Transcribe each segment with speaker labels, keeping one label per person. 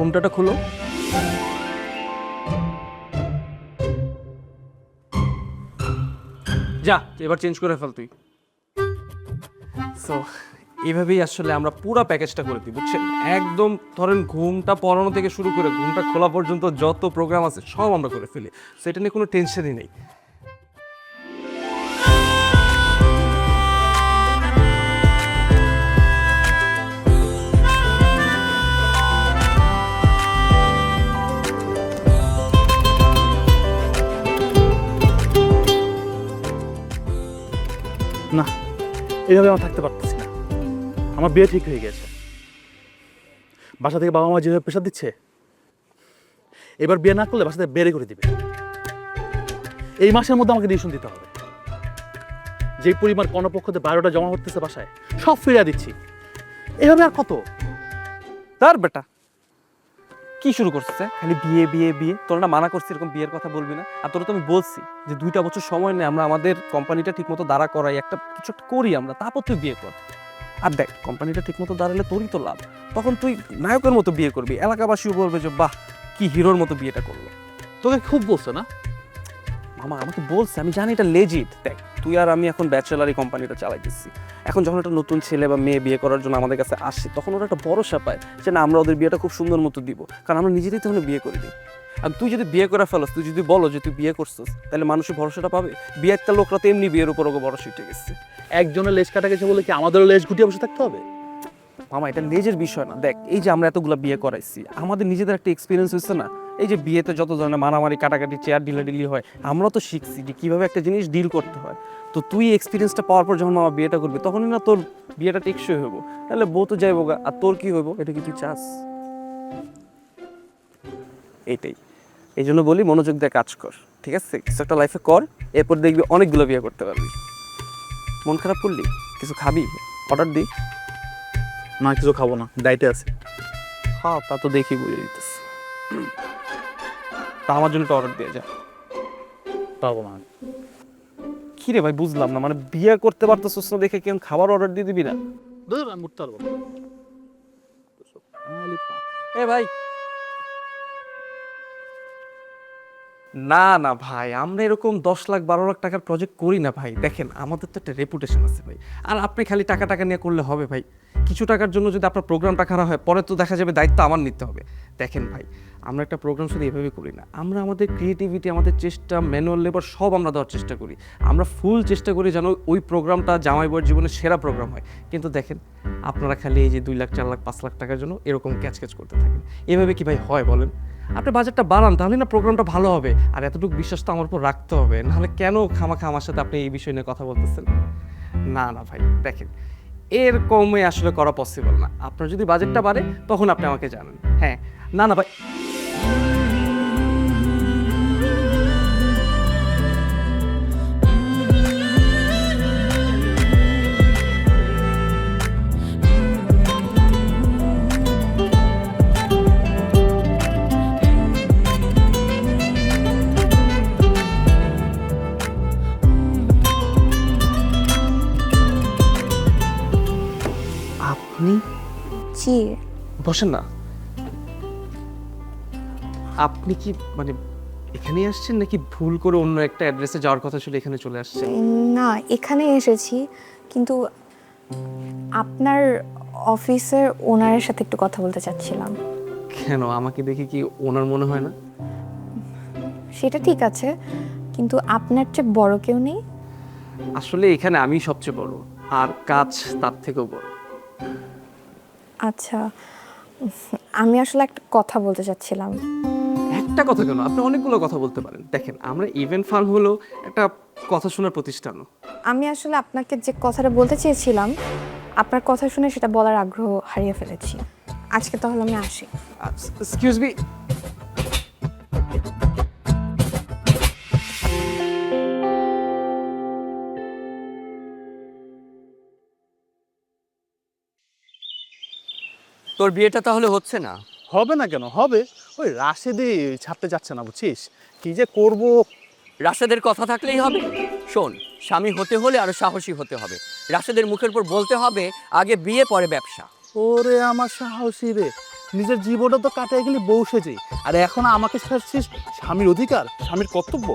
Speaker 1: কোনটাটা খুলো। যা, এবার চেঞ্জ করে ফেল তুই। সো এইভাবেই আসলে আমরা পুরো প্যাকেজটা করে দিই, বুঝছেন? একদম ধরেন ঘুমটা পড়ানো থেকে শুরু করে ঘুমটা খোলা পর্যন্ত যত প্রোগ্রাম আছে সব আমরা করে ফেলি। সো এটা নিয়ে কোনো টেনশনই নেই।
Speaker 2: না, এইভাবে আমার থাকতে পারতেছি না। আমার বিয়ে ঠিক হয়ে গেছে। বাসা থেকে বাবা মা যেভাবে প্রেশার দিচ্ছে, এবার বিয়ে না করলে বাসা থেকে বেড়ে করে দিবে। এই মাসের মধ্যে আমাকে ডিসিশন দিতে হবে। যেই পরিমাণ কর্ণপক্ষতে 12টা জমা হতেছে বাসায়, সব ফিরিয়ে দিচ্ছি। এভাবে আর কত?
Speaker 1: তার বেটা কি শুরু করছে? খালি বিয়ে বিয়ে বিয়ে। তোরা না মানা করছি এরকম বিয়ের কথা বলবি না? আর তোরা তো আমি বলছি যে 2টা বছর সময় নেই, আমরা আমাদের কোম্পানিটা ঠিকমতো দাঁড়া করাই, একটা কিছু একটা করি আমরা, তারপর তুই বিয়ে কর। আর দেখ, কোম্পানিটা ঠিকমতো দাঁড়ালে তোরই তো লাভ। তখন তুই নায়কের মতো বিয়ে করবি, এলাকাবাসীও বলবে যে বাহ, কি হিরোর মতো বিয়েটা করলো।
Speaker 2: তোকে খুব বলছে না?
Speaker 1: মামা আমাকে বলছে, আমি জানি এটা লেজিট। দেখ, তুই আর আমি এখন ব্যাচেলারই কোম্পানিটা চালাইতেছি। এখন যখন একটা নতুন ছেলে বা মেয়ে বিয়ে করার জন্য আমাদের কাছে আসে, তখন ওরা একটা ভরসা পায় যে না, আমরা ওদের বিয়েটা খুব সুন্দর মতো দিব, কারণ আমরা নিজেরাই তখন বিয়ে করে দিই। আর তুই যদি বিয়ে করে ফেলস, তুই যদি বলো যে তুই বিয়ে করছিস, তাহলে মানুষের ভরসাটা পাবে? বিয়ে একটা লোকরা তো এমনি বিয়ের উপর ওকে ভরসা উঠে গেছে।
Speaker 2: একজনের লেজ কাটা গেছে বলে কি আমাদেরও লেজ গুটিয়ে বসে থাকতে হবে?
Speaker 1: মামা, এটা লেজের বিষয় না। দেখ, এই যে আমরা এতগুলো বিয়ে করাইছি, আমাদের নিজেদের একটা এক্সপিরিয়েন্স হয়েছে না? এই যে বিয়েতে যত ধরনের মারামারি কাটাকাটি চেয়ার ডিলাডিলি হয়, আমরা তো শিখছি যে কীভাবে একটা জিনিস ডিল করতে হয়। তো তুই এক্সপিরিয়েন্সটা পাওয়ার পর যখন মামা বিয়েটা করবি, তখনই না তোর বিয়েটা টেকসই হইব। তাহলে বউ তো যাইব গা, আর তোর কি হইব? এটা কি তুই চাস? এইটাই, এই জন্য বলি মনোযোগ দিয়ে কাজ কর, ঠিক আছে? কিছু একটা লাইফে কর, এরপর দেখবি অনেকগুলো বিয়ে করতে পারবি। মন খারাপ করলি? কিছু খাবি? অর্ডার দিই?
Speaker 2: না, কিছু খাবো না, ডায়েটে আছে।
Speaker 1: হ্যাঁ, তা তো দেখি বুঝে দিতেছি। তা আমার জন্য একটা অর্ডার দিয়ে যা।
Speaker 2: পাবো না।
Speaker 1: কি রে ভাই, বুঝলাম না, মানে বিয়ে করতে পারতেছিস না দেখে কেন খাবার অর্ডার দিয়ে দিবি না?
Speaker 2: ধর, আমি উঠতে পারবো না।
Speaker 1: এ ভাই, না না ভাই, আমরা এরকম 10 লাখ 12 লাখ টাকার প্রজেক্ট করি না ভাই। দেখেন, আমাদের তো একটা রেপুটেশন আছে ভাই। আর আপনি খালি টাকা টাকা নিয়ে করলে হবে ভাই? কিছু টাকার জন্য যদি আপনার প্রোগ্রামটা খারাপ হয়, পরে তো দেখা যাবে দায়িত্ব আমার নিতে হবে। দেখেন ভাই, আমরা একটা প্রোগ্রাম শুধু এভাবে করি না, আমরা আমাদের ক্রিয়েটিভিটি, আমাদের চেষ্টা, ম্যানুয়াল লেবার সব আমরা দেওয়ার চেষ্টা করি। আমরা ফুল চেষ্টা করি যেন ওই প্রোগ্রামটা জামাই বউয়ের জীবনের সেরা প্রোগ্রাম হয়। কিন্তু দেখেন, আপনারা খালি এই যে 2 লাখ 4 লাখ 5 লাখ টাকার জন্য এরকম ক্যাচ ক্যাচ করতে থাকেন। এভাবে কি ভাই হয় বলেন? আপনি বাজেটটা বাড়ান, তাহলে না প্রোগ্রামটা ভালো হবে। আর এতটুকু বিশ্বাস তো আমার উপর রাখতে হবে, নাহলে কেন খামাখা আমার সাথে আপনি এই বিষয় নিয়ে কথা বলতেছেন? না না ভাই, দেখেন, এর কমে আসলে করা পসিবল না। আপনার যদি বাজেটটা বাড়ে, তখন আপনি আমাকে জানান। হ্যাঁ, না না ভাই, আপনি
Speaker 3: জি।
Speaker 1: বসেন না। আপনি কি মানে এখানেই আসছেন, নাকি ভুল করে অন্য একটা অ্যাড্রেসে যাওয়ার কথা ছিল এখানে চলে আসছেন?
Speaker 3: না, এখানে এসেছি, কিন্তু আপনার অফিসের ওনারের সাথে একটু কথা বলতে চাচ্ছিলাম।
Speaker 1: কেন, আমাকে দেখে কি ওনার মনে হয় না?
Speaker 3: সেটা ঠিক আছে, কিন্তু আপনার চেয়ে বড় কেউ নেই?
Speaker 1: আসলে এখানে আমি সবচেয়ে বড়, আর কাজ তার থেকেও বড়।
Speaker 3: আচ্ছা, আমি আসলে একটা কথা বলতে চাচ্ছিলাম।
Speaker 1: একটা কথা কেন, আপনি অনেকগুলো কথা বলতে পারেন। দেখেন, আমরা ইভেন্ট ফার্ম হলো একটা কথা শোনার প্রতিষ্ঠানও।
Speaker 3: আমি আসলে আপনাকে যে কথাটা বলতে চেয়েছিলাম, আপনার কথা শুনে সেটা বলার আগ্রহ হারিয়ে ফেলেছি। আজকে তাহলে আমি আসি।
Speaker 1: এক্সকিউজ মি,
Speaker 4: তোর বিয়েটা তাহলে হচ্ছে না?
Speaker 2: হবে না কেন? হবে। ওই রাশেদি ছাড়তে যাচ্ছে না, বুঝছিস? কি যে করব।
Speaker 4: রাশেদের কথা থাকলেই হবে? শোন, স্বামী হতে হলে আরো সাহসী হতে হবে। রাশেদের মুখের উপর বলতে হবে আগে বিয়ে পরে ব্যবসা।
Speaker 2: ওরে আমার সাহসী রে, নিজের জীবনটা তো কাটায় গেলে বউ সেজে, আর এখন আমাকে শেখাচ্ছিস স্বামীর অধিকার, স্বামীর কর্তব্য।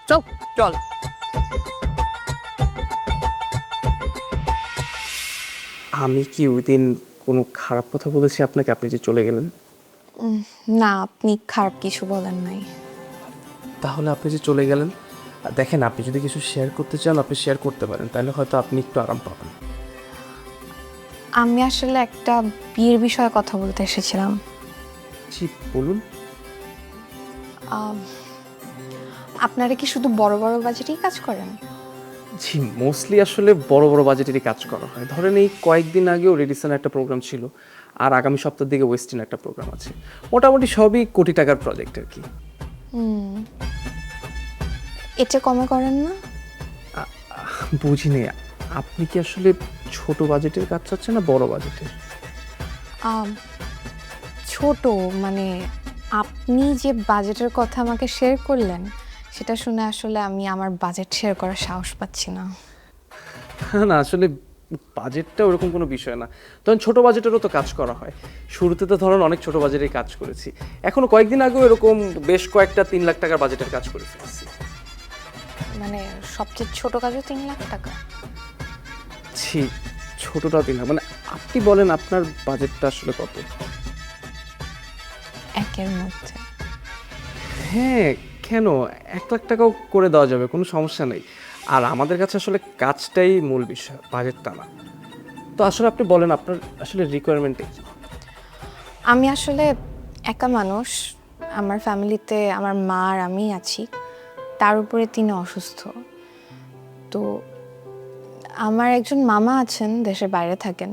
Speaker 2: চল
Speaker 4: চল।
Speaker 1: আমি কি ওই দিন কোনো খারাপ কথা বলেছি আপনাকে, আপনি যে চলে গেলেন?
Speaker 3: না, আপনি খারাপ কিছু বলেন নাই।
Speaker 1: তাহলে আপনি যে চলে গেলেন, দেখেন আপনি যদি কিছু শেয়ার করতে চান আপনি শেয়ার করতে পারেন, তাহলে হয়তো আপনি একটু আরাম পাবেন।
Speaker 3: আমি আসলে একটা বিয়ের বিষয়ে কথা বলতে এসেছিলাম।
Speaker 1: জি বলুন।
Speaker 3: আপনারা কি শুধু বড় বড় বাজেটেই কাজ করেন?
Speaker 1: জি মোস্টলি আসলে বড় বড় বাজেটেরই কাজ করা হয়। ধরেন এই কয়েকদিন আগেও রেডিসন একটা প্রোগ্রাম ছিল, আর আগামী সপ্তাহের দিকে ওয়েস্টিন একটা প্রোগ্রাম আছে। মোটামুটি সবই কোটি টাকার প্রজেক্ট আর কি।
Speaker 3: এটা কমে করেন না?
Speaker 1: বুঝিনি, আপনি কি আসলে ছোট বাজেটের কাজ চাচ্ছেন না বড় বাজেটের?
Speaker 3: ছোট মানে আপনি যে বাজেটের কথা আমাকে শেয়ার করলেন সেটা শুনে আসলে আমি আমার বাজেট শেয়ার করার সাহস পাচ্ছি না।
Speaker 1: না আসলে বাজেটটা ওরকম কোনো বিষয় না, তখন ছোট বাজেটেরও তো কাজ করা হয়। শুরুতে তো ধরুন অনেক ছোট বাজেটের কাজ করেছি, এখনো কয়েকদিন আগেও এরকম বেশ কয়েকটা 3 লাখ টাকার বাজেটের কাজ করে ফেলেছি।
Speaker 3: মানে সবচেয়ে ছোট কাজও 3 লাখ টাকা?
Speaker 1: ছি, ছোটটাও 3 লাখ? মানে আপনি বলেন আপনার বাজেটটা আসলে কত?
Speaker 3: একের মধ্যে?
Speaker 1: হ্যাঁ, কেন 1 লাখ টাকাও করে দেওয়া যাবে, কোনো সমস্যা নেই। আর আমাদের কাছে আসলে কাজটাই মূল বিষয়, বাজেটটা না। তো আসলে আপনি বলেন আপনার আসলে রিকোয়ারমেন্ট কি?
Speaker 3: আমি আসলে একা মানুষ, আমার ফ্যামিলিতে আমার মা আর আমি আছি, তার উপরে তিনি অসুস্থ। তো আমার একজন মামা আছেন, দেশের বাইরে থাকেন,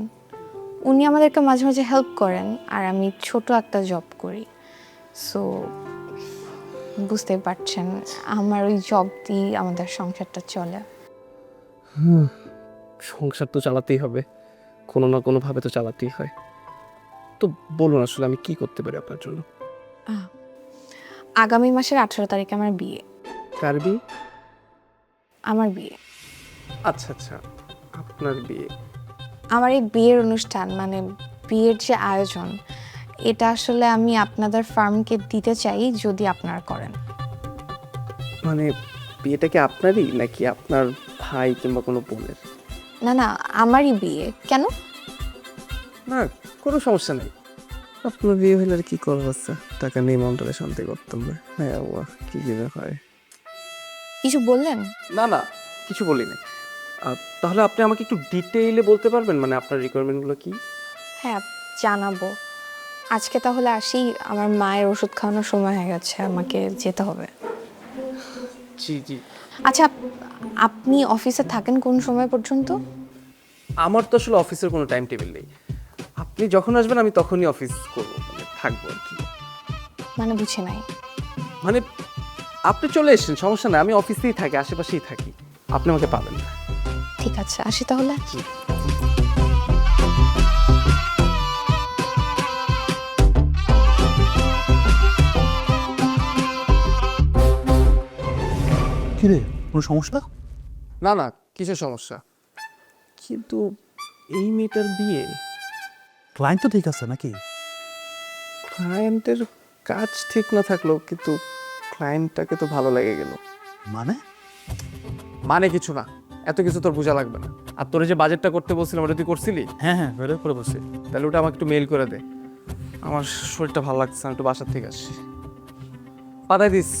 Speaker 3: উনি আমাদেরকে মাঝে মাঝে হেল্প করেন, আর আমি ছোট একটা জব করি। সো বুঝতেই পারছেন আমার ওই জব দিয়ে আমাদের সংসারটা চলে।
Speaker 1: সংসার তো চালাতেই হবে, কোনো না কোনোভাবে তো চালাতেই হয়। তো বলুন আসলে আমি কি করতে পারি আপনার জন্য?
Speaker 3: আগামী মাসের 18 তারিখে আমার বিয়ে।
Speaker 1: কার বিয়ে?
Speaker 3: আমার বিয়ে।
Speaker 1: আচ্ছা আচ্ছা, আপনার বিয়ে।
Speaker 3: আমার এই বিয়ের অনুষ্ঠান মানে বিয়ের যে আয়োজন, এটা আসলে আমি আপনাদের ফার্মকে দিতে চাই যদি আপনারা করেন।
Speaker 1: মানে বিয়েটা কি আপনারই নাকি আপনার ভাই কিংবা কোনো বোনের?
Speaker 3: না না, আমারই বিয়ে। কেন?
Speaker 1: না কোনো সমস্যা নেই, আপনার বিয়ে হইলে আর কি করার আছে, টাকা নেই মনটারে শান্তি করতাম না। হ্যাঁ আল্লাহ, কি যে হয়।
Speaker 3: কিছু বললেন?
Speaker 1: না না, কিছু বলিনি। তাহলে আপনি আমাকে একটু ডিটেইলে বলতে পারবেন, মানে আপনার রিকোয়ারমেন্টগুলো কি?
Speaker 3: হ্যাঁ, জানাবো। আজকে তাহলে আসি, আমার মায়ের ওষুধ খাওয়ানোর সময় হয়ে গেছে, আমাকে যেতে হবে।
Speaker 1: জি জি।
Speaker 3: আচ্ছা, আপনি অফিসে থাকেন কোন সময় পর্যন্ত?
Speaker 1: আমার তো আসলে অফিসের কোনো টাইম টেবিল নেই, আপনি যখন আসবেন আমি তখনই অফিস করবো, মানে থাকবো আর কি।
Speaker 3: মানে বুঝি নাই।
Speaker 1: মানে আপনি চলে এসেছেন, সমস্যা নাই, আমি অফিসেই থাকি, আশেপাশেই থাকি, আপনি আমাকে পাবেন না।
Speaker 3: ঠিক আছে, আসি তাহলে।
Speaker 2: কি রে, কোনো সমস্যা?
Speaker 1: না না, কিসের সমস্যা? কিন্তু এই মেয়েটার বিয়ে,
Speaker 2: ক্লায়েন্ট তো ঠিক আছে নাকি?
Speaker 1: ক্লায়েন্টের কাজ ঠিক না থাকলেও কিন্তু ক্লায়েন্টটাকে তো ভালো লেগে গেল।
Speaker 2: মানে?
Speaker 1: মানে কিছু না, এত কিছু তোর বোঝা লাগবে না। আর তোর যে বাজেটটা করতে বলছিলাম ওটা তুই করছিলি?
Speaker 2: হ্যাঁ হ্যাঁ, বেরো করে বসে।
Speaker 1: তাহলে ওটা আমাকে একটু মেইল করে দে, আমার শরীরটা ভালো লাগছে না, একটু বাসার থেকে আসি। পাঠাই দিস।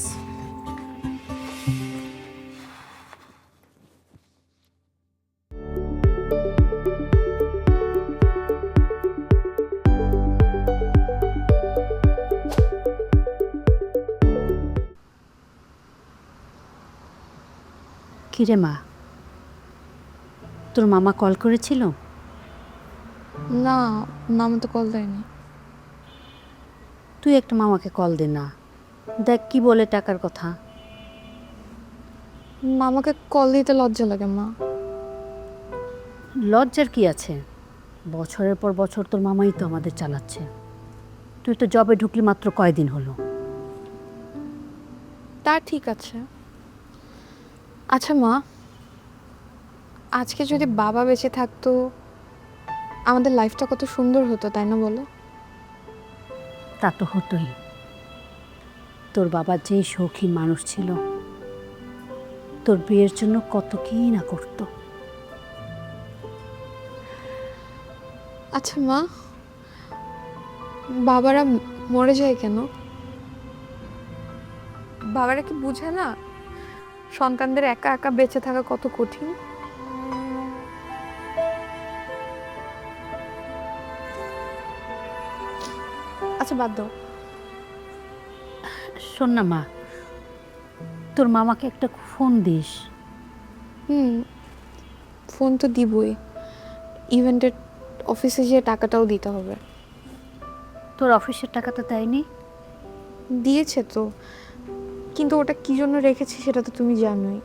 Speaker 5: কিরে মা, তোর মামা কল করেছিল?
Speaker 3: না, মামা তো কল দেয়নি।
Speaker 5: তুই একটা মামাকে কল দে না, দেখ কি বলে টাকার কথা।
Speaker 3: মামাকে কল দিতে লজ্জা লাগে মা।
Speaker 5: লজ্জার কি আছে, বছরের পর বছর তোর মামাই তো আমাদের চালাচ্ছে। তুই তো জবে ঢুকলি মাত্র কয়দিন হলো।
Speaker 3: তা ঠিক আছে। আচ্ছা মা, আজকে যদি বাবা বেঁচে থাকতো আমাদের লাইফটা কত সুন্দর হতো, তাই না বলো?
Speaker 5: তা তো হতোই। তোর বাবা যেই শৌখিন মানুষ ছিল, তোর বিয়ের জন্য কত কি না করতো।
Speaker 3: আচ্ছা মা, বাবারা মরে যায় কেন? বাবারা কি বুঝে না সন্তানদের একা একা বেঁচে থাকা কত কঠিন? আচ্ছা বাদ দাও।
Speaker 5: শোন না মা, তোর মামাকে একটা ফোন দিস।
Speaker 3: ফোন তো দিবই, ইভেন্টের অফিসে যেয়ে টাকাটাও দিতে হবে।
Speaker 5: তোর অফিসের টাকা তো দেয়নি।
Speaker 3: দিয়েছে তো, কিন্তু ওটা কি জন্য রেখেছি সেটা তো তুমি জানোই।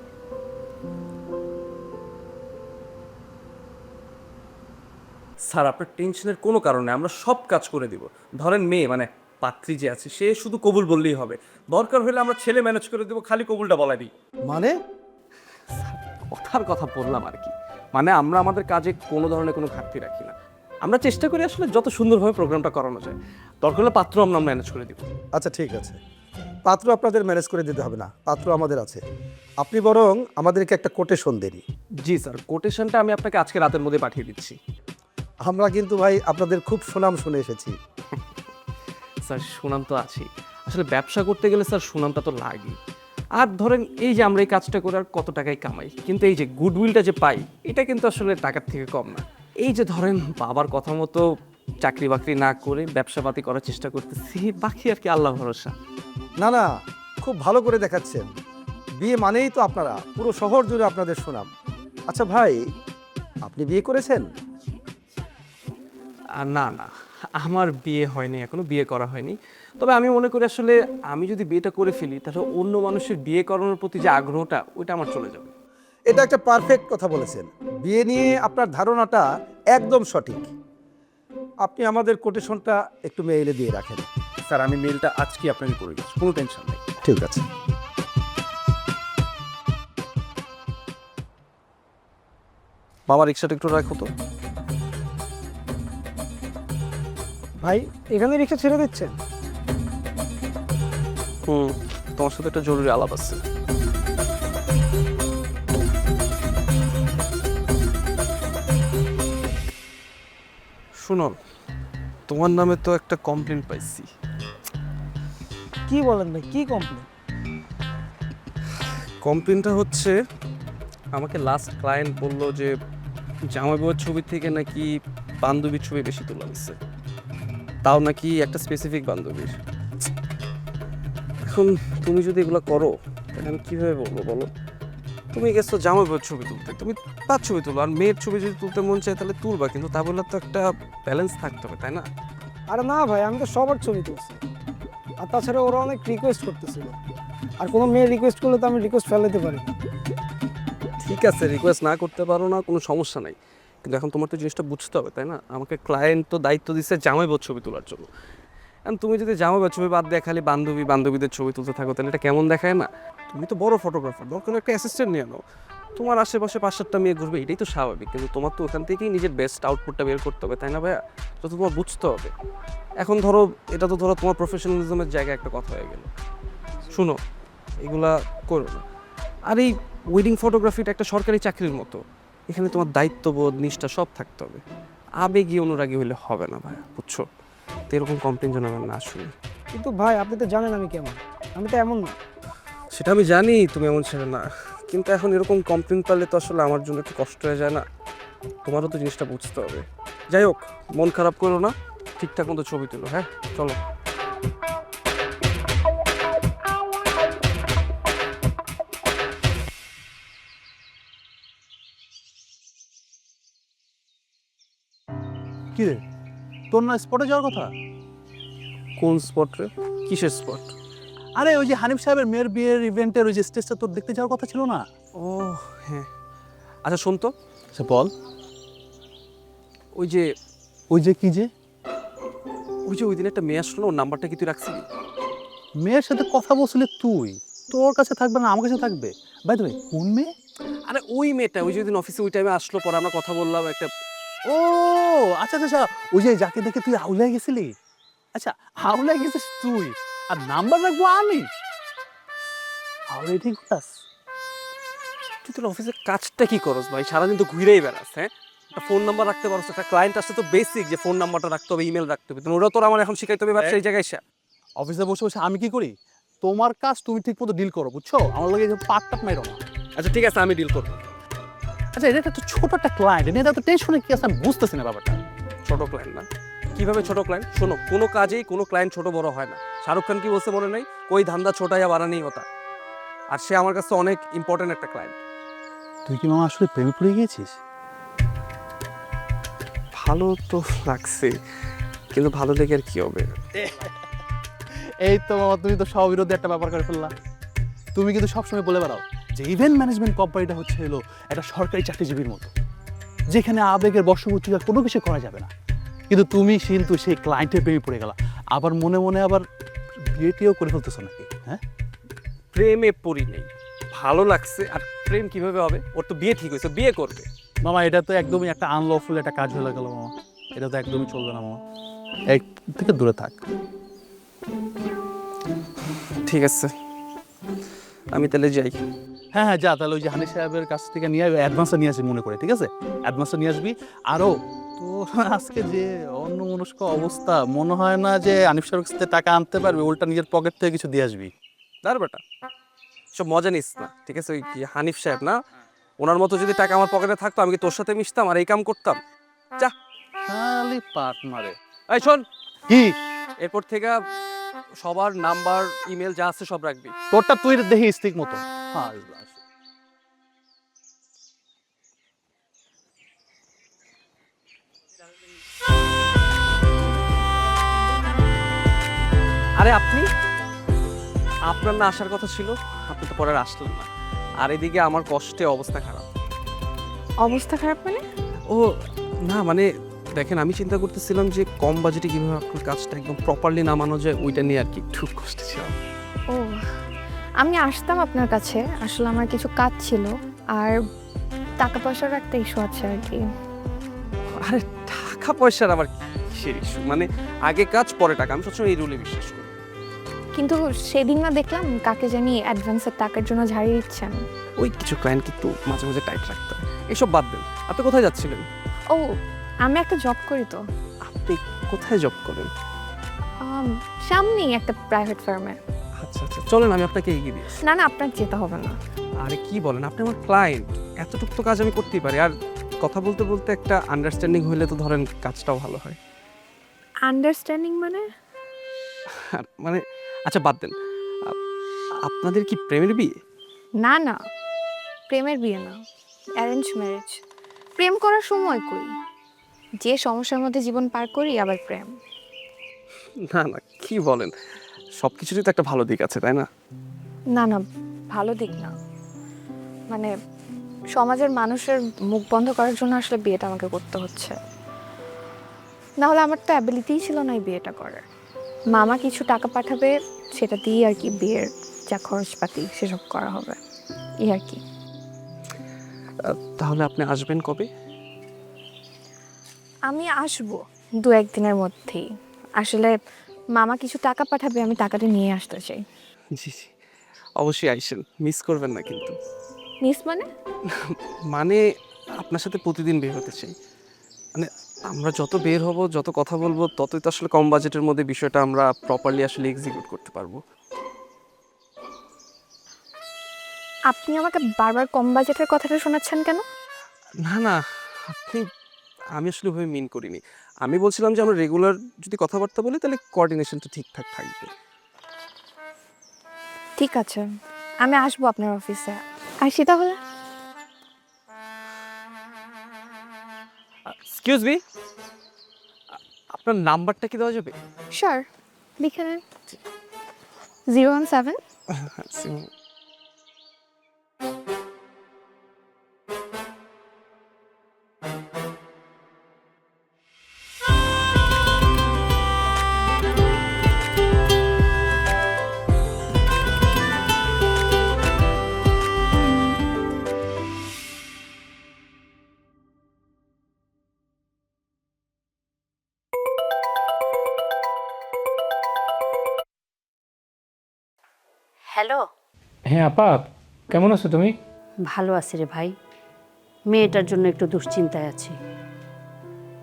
Speaker 1: স্যার আপনার টেনশনের কোনো কারণ নেই, আমরা সব কাজ করে দিব। ধরেন মেয়ে মানে পাত্রী যে আছে সে শুধু কবুল বললেই হবে, দরকার হলে আমরা ছেলে ম্যানেজ করে দেবো, খালি কবুলটা বলাই দিই।
Speaker 2: মানে
Speaker 1: কথার কথা বললাম আর কি, মানে আমরা আমাদের কাজে কোনো ধরনের কোনো ঘাটতি রাখি না। আমরা চেষ্টা করি আসলে যত সুন্দরভাবে প্রোগ্রামটা করানো যায়। দরকার হলে পাত্র আমরা ম্যানেজ করে দিব।
Speaker 6: আচ্ছা ঠিক আছে, পাত্র আপনাদের ম্যানেজ করে দিতে হবে না, পাত্র আমাদের আছে। আপনি বরং আমাদেরকে একটা কোটেশন দেরি।
Speaker 1: জি স্যার, কোটেশনটা আমি আপনাকে আজকে রাতের মধ্যে পাঠিয়ে দিচ্ছি।
Speaker 6: আমরা কিন্তু ভাই আপনাদের খুব সুনাম শুনে এসেছি।
Speaker 1: স্যার সুনাম তো আছেই, আসলে ব্যবসা করতে গেলে স্যার সুনামটা তো লাগেই। আর ধরেন এই যে আমরা এই কাজটা করে আর কত টাকায় কামাই, কিন্তু এই যে গুডউইলটা যে পাই এটা কিন্তু আসলে টাকার থেকে কম না। এই যে ধরেন বাবার কথা মতো চাকরি বাকরি না করে ব্যবসাপাতি করার চেষ্টা করতেছি, বাকি আর কি আল্লাহ ভরসা।
Speaker 6: না না, খুব ভালো করে দেখাচ্ছেন। বিয়ে মানেই তো আপনারা, পুরো শহর জুড়ে আপনাদের সুনাম। আচ্ছা ভাই, আপনি বিয়ে করেছেন?
Speaker 1: আর না না, আমার বিয়ে হয়নি, এখনো বিয়ে করা হয়নি। তবে আমি মনে করি আসলে আমি যদি বিয়েটা করে ফেলি তাহলে অন্য মানুষের বিয়ে করানোর প্রতি যে আগ্রহটা ওইটা আমার চলে যাবে।
Speaker 6: এটা একটা পারফেক্ট কথা বলেছেন। বিয়ে নিয়ে আপনার ধারণাটা একদম সঠিক। আপনি আমাদের কোটেশনটা একটু মেইলে দিয়ে রাখেন।
Speaker 1: স্যার আমি মেলটা আজকে আপনাকে করে দিচ্ছি, কোনো টেনশন নেই।
Speaker 6: ঠিক আছে।
Speaker 1: বাবা রিক্সাটা একটু রাখো তো।
Speaker 7: ভাই এখানে রিক্সা ছেড়ে দিচ্ছেন?
Speaker 1: তোমার সাথে একটা জরুরি আলাপ আছে। শুনো, তোমার নামে তো একটা কমপ্লেন পাইছি।
Speaker 7: কি বলেন ভাই, কি কমপ্লেন?
Speaker 1: কমপ্লেনটা হচ্ছে আমাকে লাস্ট ক্লায়েন্ট বললো যে জামাই বউয়ের ছবি থেকে নাকি বান্ধবীর ছবি বেশি তোলা হয়েছে, তাও নাকি একটা স্পেসিফিক বান্ধবীর। এখন তুমি যদি এগুলো করো তাহলে আমি কীভাবে বলবো বলো? তুমি গেছো জামাই বউয়ের ছবি তুলতে, তুমি তার ছবি তুলো, আর মেয়ের ছবি যদি তুলতে মন চায় তাহলে তুলবা, কিন্তু তা বললে তো একটা ব্যালেন্স থাকতে হবে, তাই না?
Speaker 7: আরে না ভাই, আমি তো সবার ছবি তুলছি। আর তাছাড়া ওরা অনেক রিকোয়েস্ট করতেছিল, আর কোনো মেয়ে রিকোয়েস্ট করলে তো আমি রিকোয়েস্ট ফেলাতে পারি না।
Speaker 1: ঠিক আছে, রিকোয়েস্ট না করতে পারো না, কোনো সমস্যা নাই, কিন্তু এখন তোমার তো জিনিসটা বুঝতে হবে, তাই না? আমাকে ক্লায়েন্ট তো দায়িত্ব দিচ্ছে জামাই বউয়ের ছবি তোলার জন্য। এখন তুমি যদি জামাই বউয়ের ছবি বাদ দিয়ে খালি বান্ধবীদের ছবি তুলতে থাকো তাহলে এটা কেমন দেখায় না? তুমি তো বড় ফটোগ্রাফার, দরকার একটা অ্যাসিস্ট্যান্ট নিয়ে নাও। তোমার আশেপাশে 5-7টা মেয়ে ঘুরবে, এটাই তো স্বাভাবিক, কিন্তু তোমার তো ওখান থেকেই নিজের বেস্ট আউটপুটটা বের করতে হবে, তাই না ভাইয়া? তো তোমার বুঝতে হবে। এখন ধরো এটা তো ধরো তোমার প্রফেশনালিজমের জায়গায় একটা কথা হয়ে গেল। শুনো, এগুলা করো না। আর এই ওয়েডিং ফটোগ্রাফিটা একটা সরকারি চাকরির মতো, এখানে তোমার দায়িত্ববোধ নিষ্ঠা সব থাকতে হবে। আবেগী অনুরাগী হলে হবে না ভাইয়া, বুঝছো? তো এরকম কমপ্লেন যেন আমার না শুনি।
Speaker 7: কিন্তু ভাই আপনি তো জানেন আমি কেমন, আমি তো এমন না।
Speaker 1: সেটা আমি জানি তুমি এমন ছেলে না, কিন্তু এখন এরকম কমপ্লেন পারলে তো আসলে আমার জন্য একটু কষ্ট হয়ে যায় না? তোমারও তো জিনিসটা বুঝতে হবে। যাই হোক, মন খারাপ করো না, ঠিকঠাক মতো ছবি তুলো। হ্যাঁ চলো।
Speaker 2: কি রে, তোর না স্পটে যাওয়ার কথা?
Speaker 1: কোন স্পট রে? কিসের স্পট?
Speaker 2: আরে ওই যে হানিফ সাহেবের মেয়ের বিয়ের ইভেন্টের ওই যে স্টেজটা তোর দেখতে যাওয়ার কথা ছিল না?
Speaker 1: ও হ্যাঁ, আচ্ছা শোন তো,
Speaker 2: আচ্ছা বল।
Speaker 1: ওই যে
Speaker 2: ওই যে কি যে
Speaker 1: ওই দিন একটা মেয়ে আসলো না, ওর নাম্বারটা কি তুই রাখছিলি?
Speaker 2: মেয়ের সাথে কথা বলছিলি তুই, তোর কাছে থাকবে না আমার কাছে থাকবে? বাই দ্য ওয়ে, কোন মেয়ে?
Speaker 1: আরে ওই মেয়েটা, ওই যে দিন অফিসে ওই টাইমে আসলো, পরে আমরা কথা বললাম একটা।
Speaker 2: ও আচ্ছা আচ্ছা, ওই যে যাকে দেখে তুই আউলাই গেছিলি। আচ্ছা হাওলায় গেছিস তুই আর নাম্বার রাখবো আমি? হাওলায় ঠিক আস?
Speaker 1: তুই তোর অফিসের কাজটা কি করস ভাই? সারাদিন তো ঘুরেই বেড়াস, হ্যাঁ? একটা ফোন নাম্বার রাখতে পারছ, একটা ক্লায়েন্ট আসতে তো বেসিক যে ফোন নাম্বারটা রাখতে হবে, ইমেল রাখতে হবে। ওরা তোর আমার এখন শিখাইতে হবে ব্যবসায়ী জায়গায় এসে।
Speaker 2: অফিসে বসে বসে আমি কি করি? তোমার কাজ তুমি ঠিক মতো ডিল করো, বুঝছো? আমার লাগে পাট টাট মাইরো না।
Speaker 1: আচ্ছা ঠিক আছে, আমি ডিল করবো।
Speaker 2: আচ্ছা এটা একটা ছোট একটা ক্লায়েন্ট, এটা তো টেনশনে কি আছে আমি বুঝতেছি না ব্যাপারটা।
Speaker 1: ছোট ক্লায়েন্ট না? কিভাবে ছোট ক্লায়েন্ট? শোনো, কোনো কাজেই কোনো ক্লায়েন্ট ছোট বড় হয় না। শাহরুখ খান কি বলছে মনে নাই? কই ধান্দা ছোটা ইয়া বাড়া নেই হতা। আর সে আমার কাছে অনেক ইম্পর্টেন্ট একটা ক্লায়েন্ট।
Speaker 2: তুই কি মামা আসলে প্রেমে পড়ে গিয়েছিস?
Speaker 1: ভালো তো লাগছে, কিন্তু ভালো লেগে আর কি হবে?
Speaker 2: এই তো মামা, তুমি তো স্ববিরোধী একটা ব্যাপার করে ফেললা। তুমি কিন্তু সবসময় বলে বেড়াও যে ইভেন্ট ম্যানেজমেন্ট কোম্পানিটা হচ্ছে হলো একটা সরকারি চাকরিজীবীর মতো, যেখানে আবেগের বশবর্তী কোনো কিছু করা যাবে না। কিন্তু তুমি কিন্তু সেই ক্লায়েন্টের প্রেমে পড়ে গেলা, আবার মনে মনে আবার বিয়েটিও করে ফেলতেছো নাকি? হ্যাঁ,
Speaker 1: প্রেমে পড়ি নেই, ভালো লাগছে। আর প্রেম কিভাবে হবে? ওর তো বিয়ে ঠিক হয়েছে, বিয়ে করবে।
Speaker 2: মামা এটা তো একদমই একটা আনলফুল একটা কাজ হয়ে গেল মামা, এটা তো একদমই চলবে না মামা, এক থেকে দূরে থাক।
Speaker 1: ঠিক আছে, আমি তাহলে যাই।
Speaker 2: হ্যাঁ হ্যাঁ যা, তাহলে ওই যে হানিফ সাহেবের কাছ থেকে নিয়ে অ্যাডভান্সটা নিয়ে আসবি মনে করে, ঠিক আছে? অ্যাডভান্সটা নিয়ে আসবি। আরও তো আজকে যে অন্যমনস্ক অবস্থা, মনে হয় না যে হানিফ সাহেবের কাছ থেকে টাকা আনতে পারবে, উল্টা নিজের পকেট থেকে কিছু দিয়ে আসবি।
Speaker 1: দাঁড় বেটা, সব মজা নিস না, ঠিক আছে? ওই কি হানিফ সাহেব না, ওনার মতো যদি টাকা আমার পকেটে থাকতো আমি কি তোর সাথে মিশতাম আর এই কাম করতাম? যা।
Speaker 2: খালি পাট মারে।
Speaker 1: এই শোন,
Speaker 2: কি
Speaker 1: এরপর থেকে সবার নাম্বার ইমেল যা আছে সব রাখবি।
Speaker 2: তোরটা তুই দেখিস ঠিক মতো। হ্যাঁ
Speaker 1: আরে আপনি, আপনার না আসার কথা ছিল, আপনি তো পরে আর আসলেন না। আর এদিকে আমার কষ্টে অবস্থা খারাপ।
Speaker 3: অবস্থা খারাপ মানে?
Speaker 1: ও না, মানে দেখেন, আমি চিন্তা করতেছিলাম যে কম বাজেটে কিভাবে আপনার কাজটা একদম প্রপারলি নামানো যায়, ওইটা নিয়ে আর কি একটু কষ্টে ছিলাম।
Speaker 3: ও, আমি আসতাম আপনার কাছে, আসলে আমার কিছু কাজ ছিল আর টাকা পয়সার একটা ইস্যু আছে আর কি।
Speaker 1: আরে টাকা পয়সার আবার কিসের ইস্যু? মানে আগে কাজ পরে টাকা, আমি সবসময় এই রুলে বিশ্বাস করি।
Speaker 3: কিন্তু সেদিন না দেখলাম কাকে জানি অ্যাডভান্সের টাকার জন্য ঝাড়িয়ে দিচ্ছেন।
Speaker 1: ওই কিছু ক্লায়েন্ট কিন্তু মাঝে মাঝে টাইট রাখতে হয়। এসব বাদ দেন, আপনি কোথায় যাচ্ছিলেন?
Speaker 3: ও, আমি একটা জব করি তো।
Speaker 1: আপনি কোথায় জব করেন?
Speaker 3: সামনেই একটা প্রাইভেট ফার্মে।
Speaker 1: আচ্ছা আচ্ছা, চলেন আমি আপনাকে এগিয়ে দিই।
Speaker 3: না না, আপনার যেতে হবে না।
Speaker 1: আরে কি বলেন, আপনি আমার ক্লায়েন্ট, এতটুকু তো কাজ আমি করতেই পারি। আর কথা বলতে বলতে একটা আন্ডারস্ট্যান্ডিং হইলে তো ধরেন কাজটাও ভালো হয়।
Speaker 3: আন্ডারস্ট্যান্ডিং মানে?
Speaker 1: আর মানে আচ্ছা বাদ দেন, আপনাদের কি প্রেমের বিয়ে?
Speaker 3: না না, প্রেমের বিয়ে না, অ্যারেঞ্জ ম্যারেজ। প্রেম করার সময় কই, যে সমস্যার মধ্যে জীবন পার করি আবার প্রেম।
Speaker 1: না না, কি বলেন, সব কিছুরই তো একটা ভালো দিক আছে, তাই না?
Speaker 3: না না, ভালো দিক না, মানে সমাজের মানুষের মুখ বন্ধ করার জন্য আসলে বিয়েটা আমাকে করতে হচ্ছে। না হলে আমার তো অ্যাবিলিটিই ছিল না এই বিয়েটা করার। মামা কিছু টাকা পাঠাবে, সেটা দিয়ে আর কি বিয়ের যা খরচপাতি সেসব করা হবে, এই আর কি।
Speaker 1: তাহলে আপনি আসবেন কবে?
Speaker 3: আমি আসবো 2-1 দিনের মধ্যেই। আসলে মামা কিছু টাকা পাঠাবে, আমি টাকাটা নিয়ে আসতে চাই।
Speaker 1: জি জি, অবশ্যই আইসেন, মিস করবেন না কিন্তু।
Speaker 3: মিস মানে?
Speaker 1: মানে আপনার সাথে প্রতিদিন বের হতে চাই। মানে আমরা যত বের হব, যত কথা বলবো, ততই তো আসলে কম বাজেটের মধ্যে বিষয়টা আমরা প্রপারলি আসলে এক্সিকিউট করতে পারবো।
Speaker 3: আপনি আমাকে বারবার কম বাজেটের কথাটা শোনাচ্ছেন কেন?
Speaker 1: না না, আপনি, আমি আসলে ওইভাবে মিন করিনি। আমি বলছিলাম যে আমরা রেগুলার যদি কথাবার্তা বলি তাহলে কোঅর্ডিনেশনটা ঠিকঠাক থাকবে।
Speaker 3: ঠিক আছে, আমি আসবো আপনার অফিসে। আসি তাহলে।
Speaker 1: এক্সকিউজ মি, আপনার নাম্বারটা কি দেওয়া যাবে?
Speaker 3: শিওর, লিখে নেন। 017
Speaker 5: হ্যালো,
Speaker 8: হ্যাঁ আপা, কেমন আছো তুমি?
Speaker 5: ভালো আছি রে ভাই। মেয়েটার জন্য একটু দুশ্চিন্তায় আছি।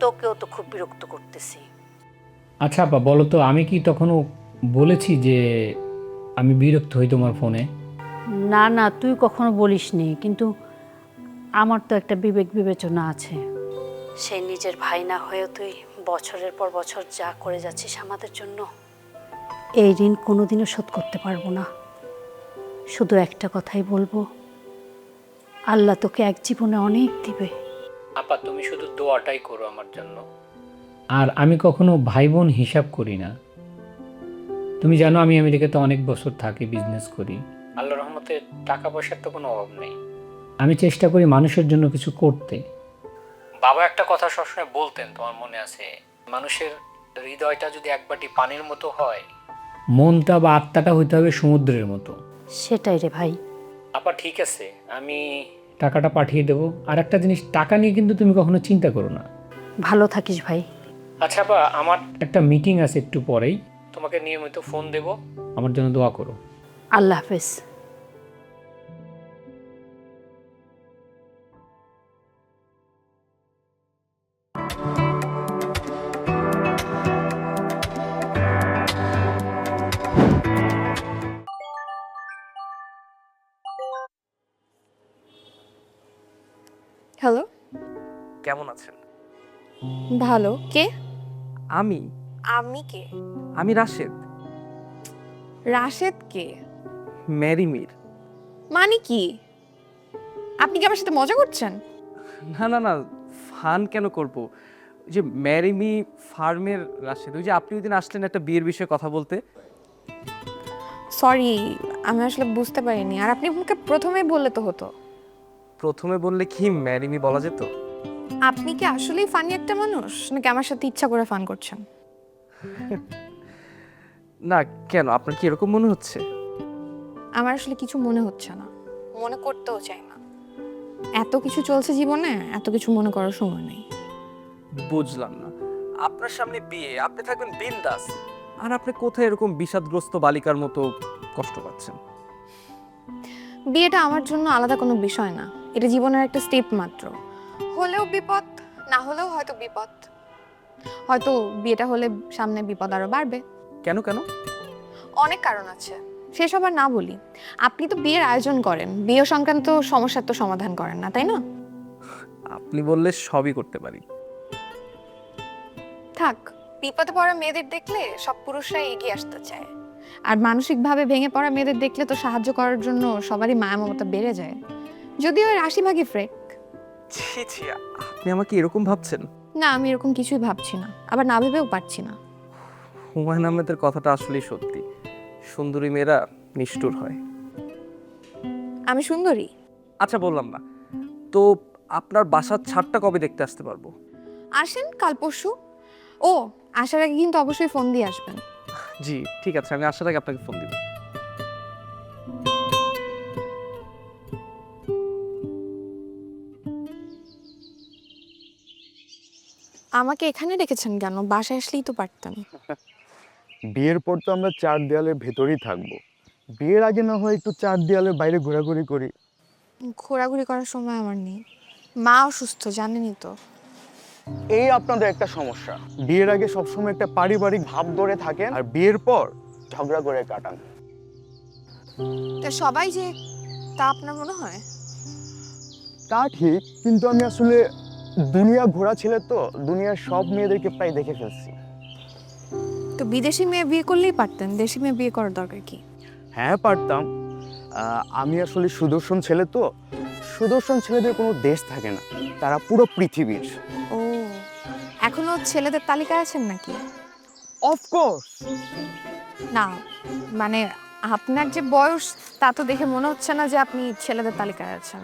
Speaker 5: তোকেও তো খুব বিরক্ত করতেছি।
Speaker 8: আচ্ছা আপা, বলো তো, আমি কি তখনও বলেছি যে আমি বিরক্ত হই তোমার ফোনে?
Speaker 5: না না, তুই কখনো বলিসনি, কিন্তু আমার তো একটা বিবেক বিবেচনা আছে। সে নিজের ভাই না হয়েও তুই বছরের পর বছর যা করে যাচ্ছিস আমাদের জন্য, এই ঋণ কোনোদিনও শোধ করতে পারবো না। শুধু একটা কথাই বলবো, আল্লাহ তোকে এক জীবনে অনেক দিবে।
Speaker 8: আপা, তুমি শুধু দোয়াটাই করো আমার জন্য। আর আমি কখনো ভাই বোন হিসাব করি না। তুমি জানো আমি আমেরিকাতে অনেক বছর থাকি, বিজনেস করি। আল্লাহর রহমতে টাকা পয়সার তো কোনো অভাব নেই। আমি চেষ্টা করি মানুষের জন্য কিছু করতে। বাবা একটা কথা সবসময় বলতেন, তোমার মনে আছে? মানুষের হৃদয়টা যদি এক বাটি পানির মতো হয়, মনটা বা আত্মাটা হইতে হবে সমুদ্রের মতো।
Speaker 5: সেটাই রে ভাই।
Speaker 8: আপা ঠিক আছে, আমি টাকাটা পাঠিয়ে দেবো। আর একটা জিনিস, টাকা নিয়ে কিন্তু তুমি কখনো চিন্তা করো না।
Speaker 5: ভালো থাকিস ভাই।
Speaker 8: আচ্ছা আপা, আমার একটা মিটিং আছে একটু পরেই, তোমাকে নিয়মিত ফোন দেব। আমার জন্য দোয়া করো।
Speaker 5: আল্লাহ হাফেজ।
Speaker 3: হ্যালো,
Speaker 1: কেমন আছেন?
Speaker 3: ভালো। কে?
Speaker 1: আমি
Speaker 3: আমি কে?
Speaker 1: আমি রাশেদ,
Speaker 3: রাশেদ কে?
Speaker 1: ম্যারিমির।
Speaker 3: মানে কি? আপনি কি আমার সাথে মজা করছেন?
Speaker 1: না না না, ফান কেন করব? ওই যে ম্যারিমি ফার্মের রাশেদ, ওই যে আপনি ওই দিন আসলেন একটা বিয়ের বিষয়ে কথা বলতে।
Speaker 3: সরি, আমি আসলে বুঝতে পারিনি। আর আপনি আমাকে প্রথমেই বললে তো হতো।
Speaker 1: প্রথমে বললে কি ম্যারিমি বলা যেত?
Speaker 3: আপনি কি আসলেই ফানি একটা মানুষ, নাকি আমার সাথে ইচ্ছা করে ফান করছেন?
Speaker 1: না, কেন, আপনার কি এরকম মনে হচ্ছে?
Speaker 3: আমার আসলে কিছু মনে হচ্ছে না, মনে করতেও চাই না। এত কিছু চলছে জীবনে, এত কিছু মনে করার সময় নেই।
Speaker 1: বুঝলাম না, আপনার সামনে বিয়ে, আপনি থাকবেন বিন্দাস, আর আপনি কোথায় এরকম বিষাদগ্রস্ত বালিকার মতো কষ্ট পাচ্ছেন?
Speaker 3: বিয়েটা আমার জন্য আলাদা কোনো বিষয় না, এটা জীবনের একটা স্টেপ মাত্র। হলেও বিপদ, না হলেও হয়তো বিপদ। হয়তো বিয়েটা হলে সামনে বিপদ আরো বাড়বে।
Speaker 1: কেন কেন?
Speaker 3: অনেক কারণ আছে, সেসব আর না বলি। আপনি তো বিয়ের আয়োজন করেন, বিয়ে সংক্রান্ত সমস্যার তো সমাধান করেন না, তাই না?
Speaker 1: আপনি বললে সবই করতে পারি।
Speaker 3: থাক, বিপদে পড়া মেয়েদের দেখলে সব পুরুষরাই এগিয়ে আসতে চায়। আর মানসিকভাবে ভেঙে পড়া মেয়েদের দেখলে তো সাহায্য করার জন্য সবারই মায়া মমতা বেড়ে যায়। যদিও এর 80 ভাগই ফ্রেক।
Speaker 1: ছি ছি, আপনি আমাকে এরকম ভাবছেন?
Speaker 3: না, আমি এরকম কিছুই ভাবছি না, আবার না ভেবেও পারছি না।
Speaker 1: হুমায়ুন আহমেদের কথাটা আসলেই সত্যি, সুন্দরী মেয়েরা নিষ্ঠুর হয়।
Speaker 3: আমি সুন্দরী?
Speaker 1: আচ্ছা, বললাম না তো, আপনার বাসার ছাদটা কবে দেখতে আসতে পারবো?
Speaker 3: আসেন কাল পরশু। ও, আসার আগে কিন্তু অবশ্যই ফোন দিয়ে আসবেন।
Speaker 1: জি ঠিক আছে, আমি আসার আগে আপনাকে ফোন দিব।
Speaker 3: আমাকে এখানে রেখেছেন কেন? বাসায় আসলেই তো পারতেন।
Speaker 9: বিয়ের পর তো আমরা চার দেওয়ালের ভেতরেই থাকবো। বিয়ের আগে না হয় একটু চার দেওয়ালের বাইরে ঘোরাঘুরি করি।
Speaker 3: ঘোরাঘুরি করার সময় আমার নেই, মা অসুস্থ, জানেনই তো।
Speaker 9: এই আপনাদের একটা সমস্যা, বিয়ের আগে সবসময় একটা পারিবারিক ভাব ধরে থাকেন আর বিয়ের পর ঝগড়া করে কাটান।
Speaker 3: তা সবাই যে তা আপনার মনে হয়?
Speaker 9: তা ঠিক, কিন্তু আমি আসলে দুনিয়া ঘোরা ছেলে তো, দুনিয়ার সব মেয়েদেরকে প্রায় দেখে ফেলছি।
Speaker 3: তো বিদেশি মেয়ে বিয়ে করলেই পারতেন, দেশি মেয়ে বিয়ে করার দরকার কি?
Speaker 9: হ্যাঁ পারতাম, আমি আসলে সুদর্শন ছেলে তো। সুদর্শন ছেলেদের কোনো দেশ থাকে না, তারা পুরো পৃথিবীর।
Speaker 3: ও, এখনো ছেলেদের তালিকায় আছেন নাকি?
Speaker 9: অফকোর্স।
Speaker 3: না, মানে আপনার যে বয়স, তা তো দেখে মনে হচ্ছে না যে আপনি ছেলেদের তালিকায় আছেন।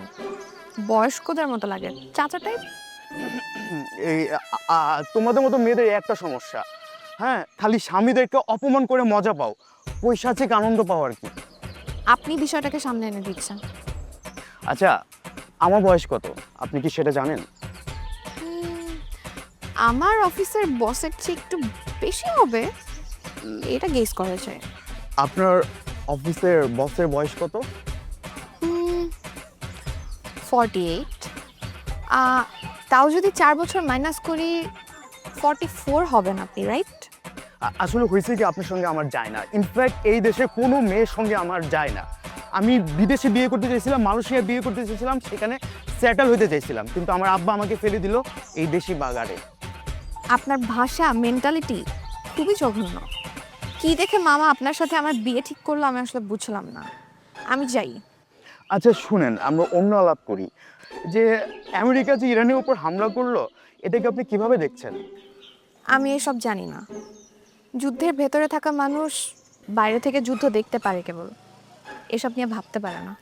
Speaker 3: বয়স্কদের মতো লাগে, চাচা টাইপ।
Speaker 9: এই তোমাদের মতো মেয়েদের একটা সমস্যা, হ্যাঁ, খালি স্বামীদেরকে অপমান করে মজা পাও, পৈশাচিক আনন্দ পাও আর কি।
Speaker 3: আপনি বিষয়টাকে সামনে এনে দিচ্ছেন।
Speaker 9: আচ্ছা, আমার বয়স কত আপনি কি সেটা জানেন?
Speaker 3: আমার অফিসের বসের চেয়ে একটু বেশি হবে, এটা গেস করা যায়।
Speaker 9: আপনার অফিসের বসের বয়স কত?
Speaker 3: 48। তাও যদি 4 বছর মাইনাস করি 44 হবেন আপনি, রাইট?
Speaker 9: আসলে হয়েছে কি, আপনার সঙ্গে আমার যায় না। ইনফ্যাক্ট এই দেশে কোনো মেয়ের সঙ্গে আমার যায় না। আমি বিদেশে বিয়ে করতে চাইছিলাম, মালয়েশিয়া বিয়ে করতে চাইছিলাম, সেখানে সেটেল হতে চাইছিলাম, কিন্তু আমার আব্বা আমাকে ফেলে দিল এই দেশি বাগারে।
Speaker 3: আপনার ভাষা, মেন্টালিটি খুবই জঘন্য। কি দেখে মামা আপনার সাথে আমার বিয়ে ঠিক করলো আমি আসলে বুঝলাম না। আমি যাই।
Speaker 9: আচ্ছা শুনেন, আমরা অন্য আলাপ করি। যে আমেরিকা যে ইরানের উপর হামলা করলো, এটাকে আপনি কিভাবে দেখছেন?
Speaker 3: আমি এসব জানি না। যুদ্ধের ভেতরে থাকা মানুষ বাইরে থেকে যুদ্ধ দেখতে পারে কেবল, এসব নিয়ে ভাবতে পারে না।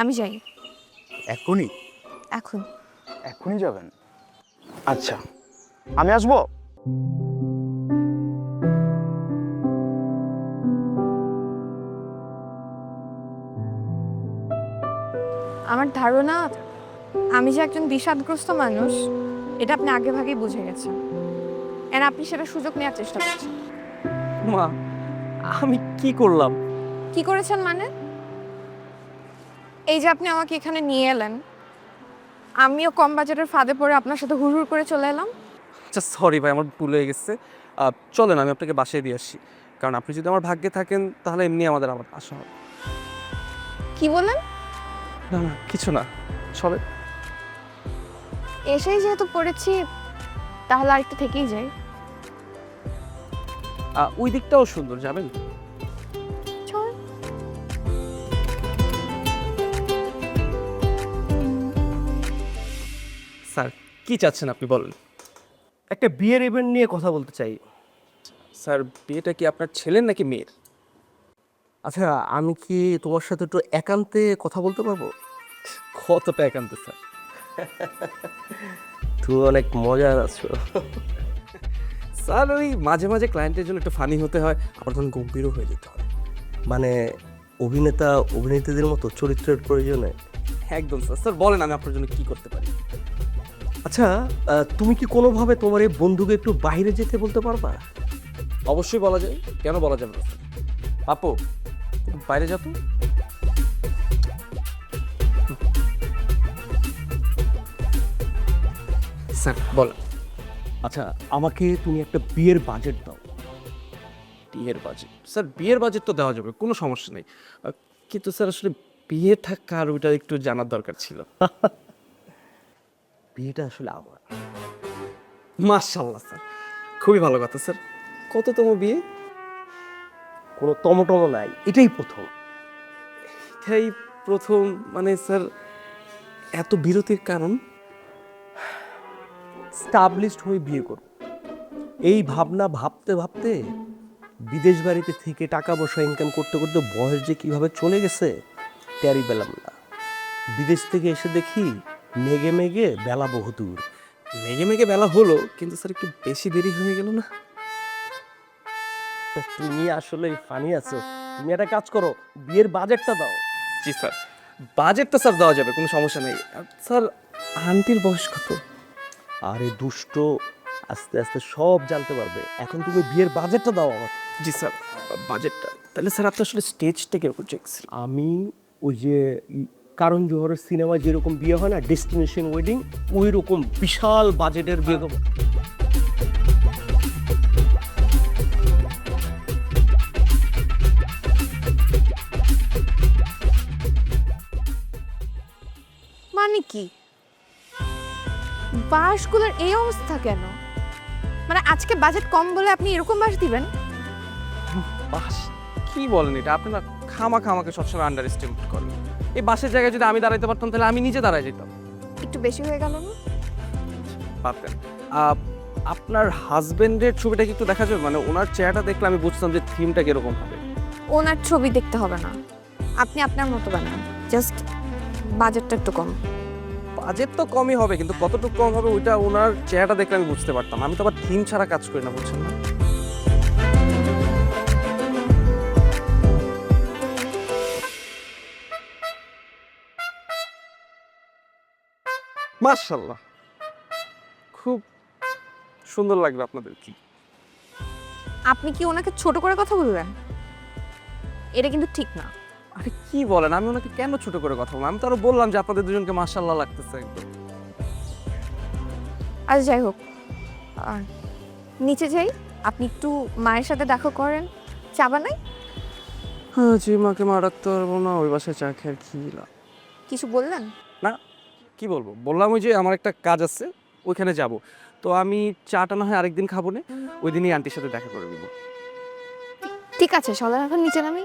Speaker 3: আমি যাই
Speaker 9: এখনই?
Speaker 3: এখন।
Speaker 9: এখনই যাবেন? আচ্ছা, আমি আসবো।
Speaker 3: আমার ধারণা আমি যে একজন বিষাদগ্রস্ত মানুষ এটা আপনি আগে ভাগেই বুঝে গেছেন, এর আপনি সেটা সুযোগ নেওয়ার চেষ্টা করছেন।
Speaker 1: মা, আমি কি করলাম?
Speaker 3: কি করেছেন মানে? এই যে আপনি আমাকে এখানে নিয়ে এলেন, আমিও কম বাজেটের ফাঁদে পড়ে আপনার সাথে হুড় করে চলে এলাম।
Speaker 1: আচ্ছা সরি ভাই, আমার ভুল হয়ে গেছে। চলেন আমি আপনাকে বাসায় দিয়ে আসি, কারণ আপনি যদি আমার ভাগ্যে থাকেন তাহলে এমনি আমাদের আবার আসা হবে।
Speaker 3: কি বলেন?
Speaker 1: না না কিছু না, চলে।
Speaker 3: এসেই যেহেতু পড়েছি তাহলে আরেকটু থেকেই যাই।
Speaker 1: ওই দিকটাও সুন্দর, যাবেন?
Speaker 3: চল।
Speaker 1: স্যার কি চাচ্ছেন আপনি বলেন।
Speaker 10: একটা বিয়ের ইভেন্ট নিয়ে কথা বলতে চাই।
Speaker 1: স্যার বিয়েটা কি আপনার ছেলের নাকি মেয়ের?
Speaker 10: আচ্ছা, আমি কি তোমার সাথে একটু একান্তে কথা বলতে পারবো?
Speaker 1: কতটা একান্ত স্যার?
Speaker 10: তুই অনেক মজার আছো।
Speaker 1: স্যার ওই মাঝে মাঝে ক্লায়েন্টের জন্য একটু ফানি হতে হয়, আবার তখন গম্ভীরও হয়ে যেতে হয়।
Speaker 10: মানে অভিনেতা অভিনেত্রীদের মতো চরিত্রের প্রয়োজনে।
Speaker 1: একদম স্যার। স্যার বলেন আমি আপনার জন্য কি করতে পারি?
Speaker 10: আচ্ছা, তুমি কি কোনোভাবে তোমার এই বন্ধুকে একটু বাইরে যেতে বলতে পারবা?
Speaker 1: অবশ্যই বলা যায়, কেন বলা যাবে না স্যার? আপু তুমি বাইরে যাও তো। স্যার বলেন।
Speaker 10: আচ্ছা, আমাকে তুমি একটা বিয়ের বাজেট দাও।
Speaker 1: বিয়ের বাজেট? স্যার বিয়ের বাজেট তো দেওয়া যাবে, কোনো সমস্যা নেই, কিন্তু স্যার আসলে বিয়েটা কার ওইটা একটু জানার দরকার ছিল।
Speaker 10: বিয়েটা আসলে আমার।
Speaker 1: মাশাআল্লাহ স্যার, খুবই ভালো কথা স্যার। কততম বিয়ে?
Speaker 10: কোনো টমটমো নাই, এটাই প্রথম।
Speaker 1: এটাই প্রথম? মানে স্যার এত বিরতির কারণ?
Speaker 10: স্টাবলিশড হয়ে বিয়ে করব, এই ভাবনা ভাবতে ভাবতে বিদেশ বাড়িতে থেকে টাকা পয়সা ইনকাম করতে করতে বয়স যে কিভাবে চলে গেছে টেরই পেলাম না। বিদেশ থেকে এসে দেখি মেঘে মেঘে বেলা বহুদূর।
Speaker 1: মেঘে মেঘে বেলা হলো, কিন্তু স্যার একটু বেশি দেরি হয়ে গেল না?
Speaker 10: তুমি আসলে ফানি আছো। তুমি একটা কাজ করো, বিয়ের বাজেটটা দাও।
Speaker 1: জি স্যার, বাজেট তো স্যার দেওয়া যাবে, কোনো সমস্যা নেই। স্যার আন্টির বয়স কত?
Speaker 10: আরে দুষ্ট, আস্তে আস্তে সব জানতে পারবে। এখন তুমি বিয়ের বাজেটটা দাও আমার।
Speaker 1: জি স্যার, বাজেটটা তাহলে স্যার আপনি আসলে স্টেজটা কিরকম চেয়েছেন?
Speaker 10: আমি ওই যে কারণ জোহরের সিনেমা যেরকম বিয়ে হয় না, ডেস্টিনেশন ওয়েডিং, ওই রকম বিশাল বাজেটের বিয়ে দেবো।
Speaker 3: মানে কি? বাসগুলোর এই অবস্থা কেন? মানে আজকে বাজেট কম বলে আপনি এরকম বাস দিবেন?
Speaker 1: বাস? কি বলেন এটা? আপনারা খামাখা আমাকে সবসময় আন্ডার এস্টিমেট করেন। এই বাসের জায়গায় যদি আমি দাঁড়াইতে পারতাম তাহলে আমি নিজে দাঁড়ায় যেতাম।
Speaker 3: একটু বেশি হয়ে গেল না?
Speaker 1: পারতেন। আপনার হাজবেন্ডের ছবিটা কি একটু দেখা যাবে? মানে ওনার চেহারাটা দেখলে আমি বুঝতাম যে থিমটা কিরকম হবে।
Speaker 3: ওনার ছবি দেখতে হবে না, আপনি আপনার মতো বানান, জাস্ট বাজেটটা একটু কম।
Speaker 1: বাজেট তো কমই হবে, কিন্তু কতটুকু কম হবে ওইটা ওনার চেহারাটা দেখলে আমি বুঝতে পারতাম। আমি তো আবার থিম ছাড়া কাজ করি না, বুঝছেন না? মাশাআল্লাহ, খুব সুন্দর লাগবে আপনাদের। কি
Speaker 3: আপনি কি ওনাকে ছোট করে কথা বলবেন? এটা কিন্তু ঠিক না।
Speaker 1: আরে কি বলেন, আমি ওনাকে কেন ছোট করে কথা বলবো? আমি তো আরো বললাম যে আপনাদের দুজনকে মাশাআল্লাহ লাগতেছে একদম।
Speaker 3: আচ্ছা যাই হোক, আর নিচে যাই, আপনি একটু মায়ের সাথে দেখা করেন। চা বানাই?
Speaker 1: হ্যাঁ জি, মাকে মা ডাকতে পারবো না, ওই বাসায় চা খেয়ে আর কি লাভ?
Speaker 3: কিছু বললেন?
Speaker 1: না, কি বলবো, বললাম ওই যে আমার একটা কাজ আছে, ওইখানে যাব। তো আমি চাটা না হয় আরেকদিন খাবো না, ওই দিনই আন্টির সাথে দেখা করে দিব।
Speaker 3: ঠিক আছে, চলেন এখন নিচে নামি।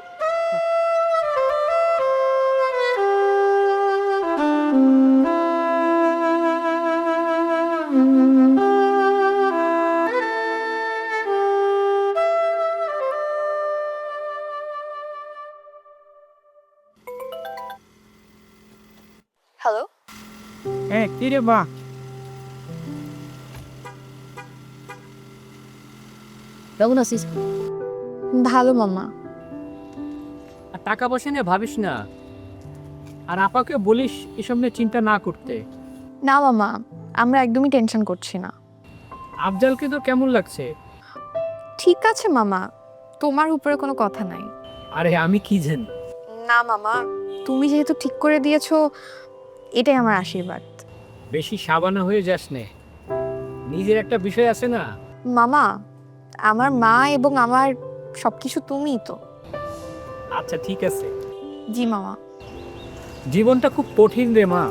Speaker 3: হ্যালো,
Speaker 7: হ্যাঁ কি রে মা?
Speaker 5: কেমন আছিস?
Speaker 3: ভালো মামা।
Speaker 8: আর টাকা পয়সা নিয়ে ভাবিস না, আর আপাকে বলিস এসব নিয়ে চিন্তা না করতে।
Speaker 3: না মামা, আমরা একদমই টেনশন করছি না।
Speaker 8: আফজালকে তো কেমন লাগছে?
Speaker 3: ঠিক আছে মামা, তোমার উপরে কোনো কথা নাই।
Speaker 8: আরে আমি কি জানি।
Speaker 3: না মামা, তুমি যেহেতু ঠিক করে দিয়েছো, এটাই আমার আশীর্বাদ।
Speaker 8: বেশি সাবানা হয়ে যাস নে, নিজের একটা বিষয় আছে না।
Speaker 3: মামা, আমার মা এবং আমার সবকিছু তুমিই তো।
Speaker 8: আচ্ছা ঠিক আছে।
Speaker 3: জি মামা।
Speaker 8: জীবনটা খুব কঠিন রে মা,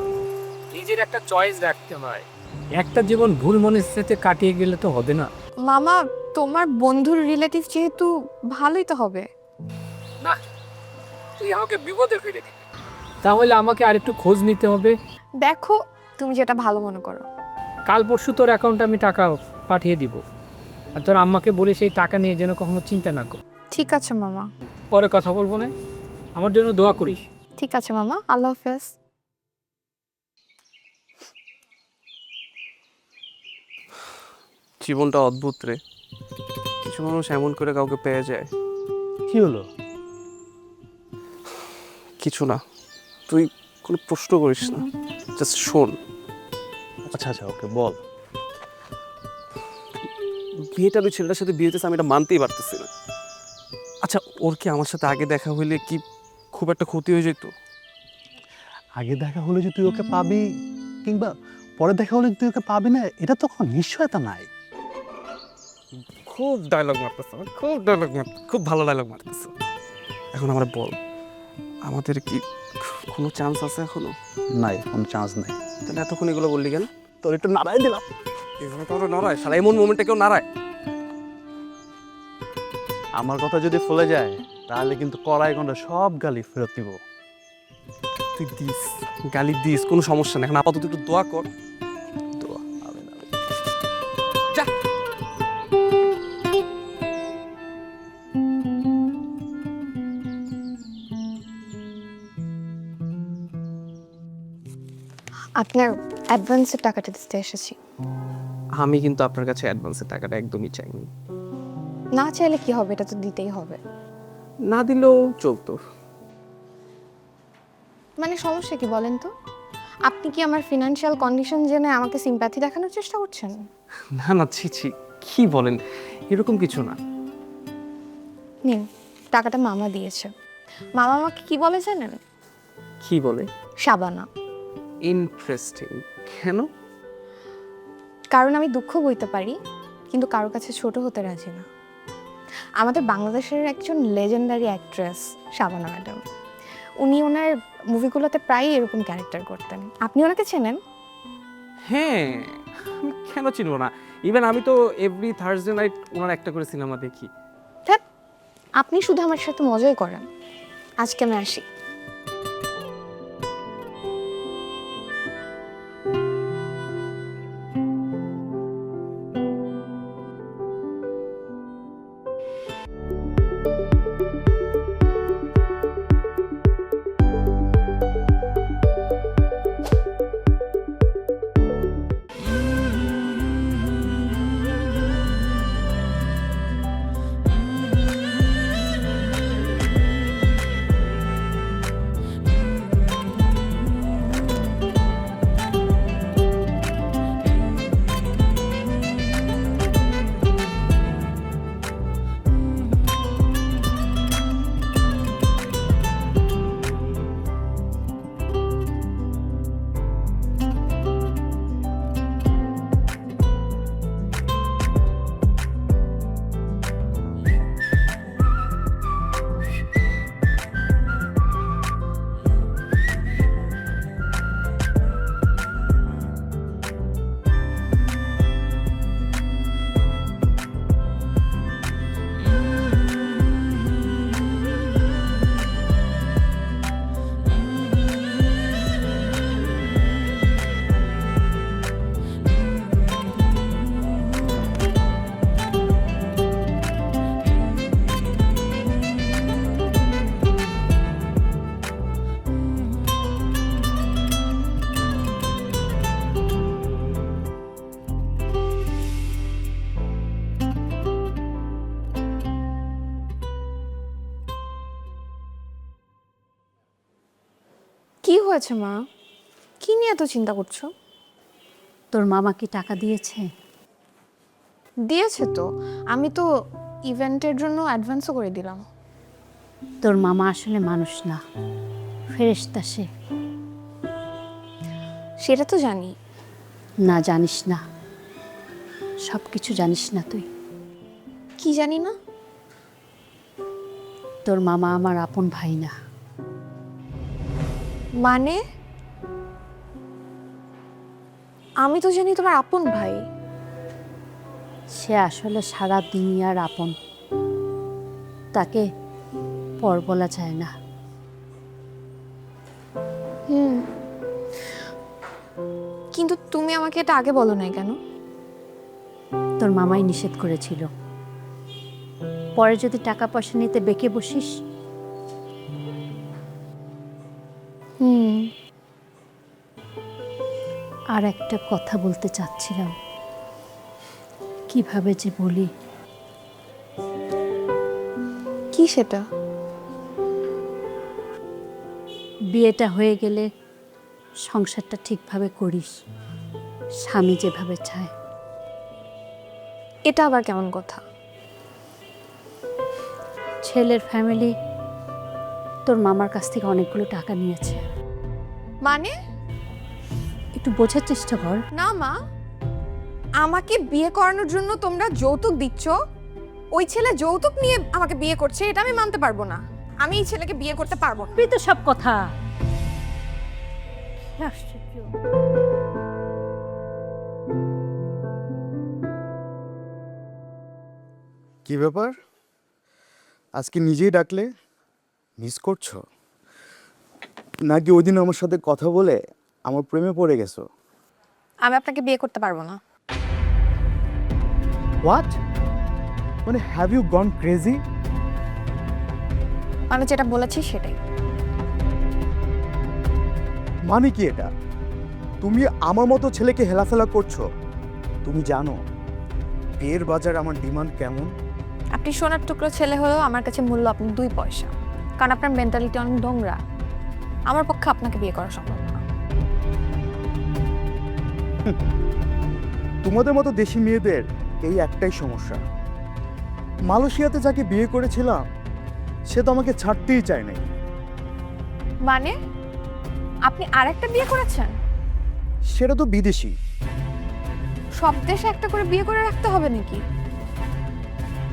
Speaker 8: নিজের একটা চয়েস রাখতে হয়। একটা জীবন ভুল মনের সাথে কাটিয়ে গেলে তো হবে না।
Speaker 3: মামা, তোমার বন্ধুর রিলেটিভ যেহেতু, ভালোই তো হবে।
Speaker 8: না, তুই আমাকে বিপদে ফেলে দিবি। তাহলে আমাকে আরেকটু খোঁজ নিতে হবে।
Speaker 3: দেখো, তুমি যেটা ভালো মনে করো।
Speaker 8: কাল পরশু তোর অ্যাকাউন্টে আমি টাকা পাঠিয়ে দিব, আর তোর আম্মাকে বলে সেই টাকা নিয়ে যেন কখনো চিন্তা না কর।
Speaker 3: ঠিক আছে মামা।
Speaker 8: পরে কথা বলবো না, আমার জন্য দোয়া করিস।
Speaker 3: ঠিক আছে মামা, আল্লাহ হাফেজ।
Speaker 1: জীবনটা অদ্ভুত রে, কিছু মানুষ এমন করে কাউকে পেয়ে যায়।
Speaker 2: কি হলো?
Speaker 1: কিছু না, তুই কোনো প্রশ্ন করিস না, জাস্ট শোন।
Speaker 2: আচ্ছা আচ্ছা, ওকে বল।
Speaker 1: বিয়েটা ওই ছেলেটার সাথে বিয়ে হতেছে, আমি এটা মানতেই পারতেছি না। আচ্ছা, ওর কি আমার সাথে আগে দেখা হইলে কি খুব একটা ক্ষতি হয়ে যেত?
Speaker 2: আগে দেখা হলে যে তুই ওকে পাবি, কিংবা পরে দেখা হলে তুই ওকে পাবি না, এটা তো কোনো নিশ্চয়তা নাই।
Speaker 1: খুব ডায়লগ মারতেছ, খুব ডায়লগ খুব ভালো ডায়লগ মারতেছ। এখন আমরা বল, আমাদের কি কোনো চান্স আছে এখনো?
Speaker 2: নাই, কোনো চান্স নাই।
Speaker 1: তাহলে এতক্ষণ এগুলো বললি কেন?
Speaker 2: তোর একটু নাড়াই দিলাম।
Speaker 1: এভাবে তো আরো নড়ায়, সারা এমন মোমেন্টে কেউ নাড়ায়?
Speaker 2: আমার কথা যদি ফুলে যায় তাহলে কিন্তু কড়াই গন্ডা সব গালি ফেরত দিব।
Speaker 1: তুই দিস, গালি দিস, কোনো সমস্যা নেই। এখন আপাতত একটু দোয়া কর। দোয়া, আমিন আমিন। যা।
Speaker 3: আপনার অ্যাডভান্সের টাকাটা দিতে এসেছি।
Speaker 1: আমি কিন্তু আপনার কাছে অ্যাডভান্সের টাকাটা একদমই চাইনি।
Speaker 3: না চাইলে কি হবে, এটা তো দিতেই হবে।
Speaker 1: না দিলেও চলতো।
Speaker 3: মানে সমস্যা কি বলেন তো? আপনি কি আমার ফিনান্সিয়াল কন্ডিশন জেনে আমাকে সিম্প্যাথি দেখানোর চেষ্টা করছেন?
Speaker 1: না না, ছি ছি, কি বলেন, এরকম কিছু না।
Speaker 3: নিন, টাকাটা মামা দিয়েছে। মামা আমাকে কি বলে জানেন?
Speaker 1: কি বলে?
Speaker 3: শাবানা।
Speaker 1: ইন্টারেস্টিং। কেন?
Speaker 3: কারণ আমি দুঃখ বইতে পারি, কিন্তু কারো কাছে ছোট হতে রাজি না। আমাদের বাংলাদেশের একজন লেজেন্ডারি অ্যাক্ট্রেস শাবানা ম্যাডাম, উনি ওনার মুভিগুলোতে প্রায়ই এরকম ক্যারেক্টার করতেন। আপনি ওনাকে চেনেন?
Speaker 1: হ্যাঁ, আমি কেন চিনব না? ইভেন আমি তো এভরি থার্সডে নাইট ওনার একটা করে সিনেমা দেখি।
Speaker 3: ধ্যাৎ, আপনি শুধু আমার সাথে মজাই করেন। আজকে আমি আসি। কি হয়েছে মা? কি নিয়ে এত চিন্তা করছো?
Speaker 5: তোর মামা কি টাকা দিয়েছে?
Speaker 3: দিয়েছে তো, আমি তো ইভেন্টের জন্য অ্যাডভান্সও করে দিলাম।
Speaker 5: তোর মামা আসলে মানুষ না, ফেরেশতা সে।
Speaker 3: সেটা তো জানি।
Speaker 5: না, জানিস না, সব কিছু জানিস না তুই।
Speaker 3: কি জানি না?
Speaker 5: তোর মামা আমার আপন ভাই না।
Speaker 3: মানে? আমি তো জানি তোমার আপন ভাই।
Speaker 5: সে আসলে সারা দুনিয়ার আপন, তাকে পর বলা যায় না।
Speaker 3: কিন্তু তুমি আমাকে এটা আগে বলো নাই কেন?
Speaker 5: তোর মামাই নিষেধ করেছিল, পরে যদি টাকা পয়সা নিতে বেঁকে বসিস। আর একটা কথা বলতে চাচ্ছিলাম, কিভাবে যে বলি।
Speaker 3: কি সেটা?
Speaker 5: বিয়েটা হয়ে গেলে সংসারটা ঠিকভাবে করিস, স্বামী যেভাবে চায়।
Speaker 3: এটা আবার কেমন কথা?
Speaker 5: ছেলের ফ্যামিলি তোর মামার কাছ থেকে অনেকগুলো টাকা নিয়েছে।
Speaker 3: মানে?
Speaker 5: একটু বোঝার চেষ্টা কর।
Speaker 3: না মা, আমাকে বিয়ে করানোর জন্য তোমরা যৌতুক দিচ্ছ। ওই ছেলে যৌতুক নিয়ে আমাকে বিয়ে করছে, এটা আমি মানতে পারবো না। আমি এই ছেলেকে বিয়ে করতে পারবো না।
Speaker 5: তুই তো সব কথা। কি আশ্চর্য।
Speaker 9: কি ব্যাপার, আজকে নিজেই ডাকলে? মিস করছো নাকি ওই দিন আমার সাথে কথা বলে আমার প্রেমে পড়ে গেছো?
Speaker 3: আমি আপনাকে বিয়ে করতে পারবো না।
Speaker 9: হোয়াট? মানে হ্যাভ ইউ গন ক্রেজি?
Speaker 3: আমি যেটা বলেছি সেটাই।
Speaker 9: মানে কি এটা? তুমি আমার মতো ছেলেকে হেলাফেলা করছো? তুমি জানো বিয়ের বাজার আমার ডিমান্ড কেমন?
Speaker 3: আপনি সোনার টুকরো ছেলে হলেও আমার কাছে মূল্য আপনি 2 পয়সা, কারণ আপনার মেন্টালিটি অনেক নোংরা। আমার পক্ষে আপনাকে বিয়ে করা সম্ভব না।
Speaker 9: তোমাদের মতো দেশি মেয়েদের এই একটাই সমস্যা। মালয়েশিয়াতে যাকে বিয়ে করেছিলাম সে তো আমাকে ছাড়তেই চায় নাই।
Speaker 3: মানে আপনি আরেকটা বিয়ে করেছেন?
Speaker 9: সেটা তো বিদেশি।
Speaker 3: সব দেশে একটা করে বিয়ে করে রাখতে হবে নাকি?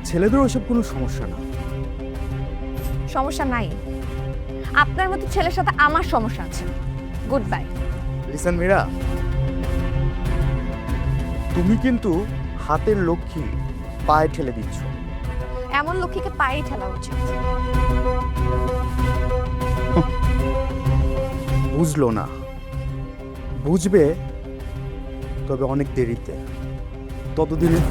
Speaker 9: ছেলেদের ওসব কোনো সমস্যা না।
Speaker 3: সমস্যা নাই। আপনার মতো ছেলের সাথে আমার সমস্যা আছে। Good bye.
Speaker 9: লিসেন মীরা, তুমি কিন্তু হাতের লক্ষ্মী পায়ে ঠেলে দিচ্ছ।
Speaker 3: এমন লক্ষ্মীকে পায়ে ঠেলা উচিত।
Speaker 9: বুঝলো না, বুঝবে তবে অনেক দেরিতে। ততদিনে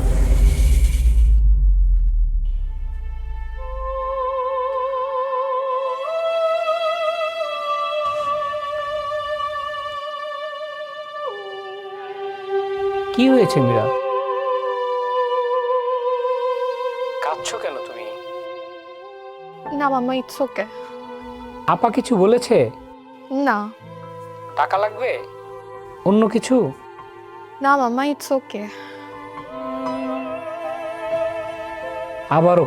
Speaker 8: কি হয়েছে মীরা? কাঁদছো কেন তুমি?
Speaker 3: না মামা, ইটস ওকে।
Speaker 8: আপা কিছু বলেছে?
Speaker 3: না
Speaker 8: টাকা লাগবে? অন্য কিছু?
Speaker 3: না মামা, ইটস ওকে।
Speaker 8: আবারও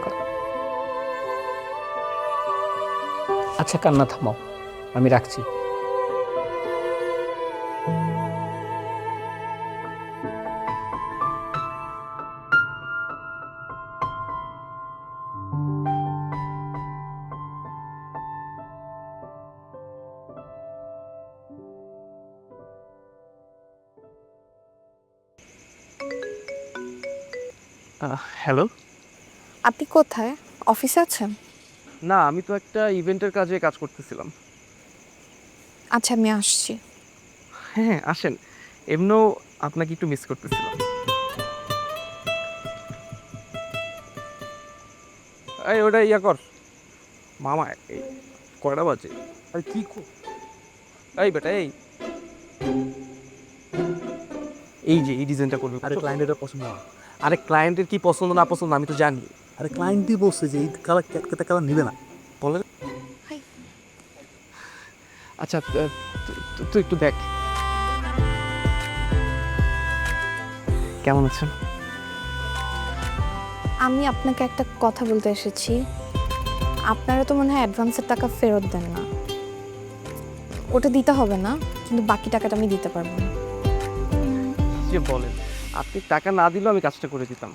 Speaker 8: আচ্ছা, কান্না থামাও, আমি রাখছি।
Speaker 1: হ্যালো।
Speaker 3: আপনি কোথায়? অফিসে আছেন?
Speaker 1: না, আমি তো একটা ইভেন্টের কাজে কাজ করতেছিলাম।
Speaker 3: আচ্ছা, আমি আসছি।
Speaker 1: হ্যাঁ আসেন, এমনিও আপনাকে একটু মিস করতেছিলাম। এই ওটা ইয়া কর মামা, এই কয়টা বাজে?
Speaker 2: আর কি
Speaker 1: এই বেটা, এই যে এই ডিজাইনটা করবি।
Speaker 2: আরে ক্লায়েন্টের পছন্দ না।
Speaker 1: আরে ক্লায়েন্টের কি পছন্দ না পছন্দ আমি তো জানি।
Speaker 2: আরে ক্লায়েন্টই বলছে যে এই কালার ক্যাটকেটা কালার নিবে না।
Speaker 1: বলে আচ্ছা তুই একটু দেখ কেমন আছেন।
Speaker 3: আমি আপনাকে একটা কথা বলতে এসেছি। আপনারা তো মনে হয় অ্যাডভান্সের টাকা ফেরত দেন না। ওটা দিতে হবে না, কিন্তু বাকি টাকাটা আমি দিতে পারবো না।
Speaker 1: যে বলেন, আপনি টাকা না দিলেও আমি কাজটা করে দিতাম।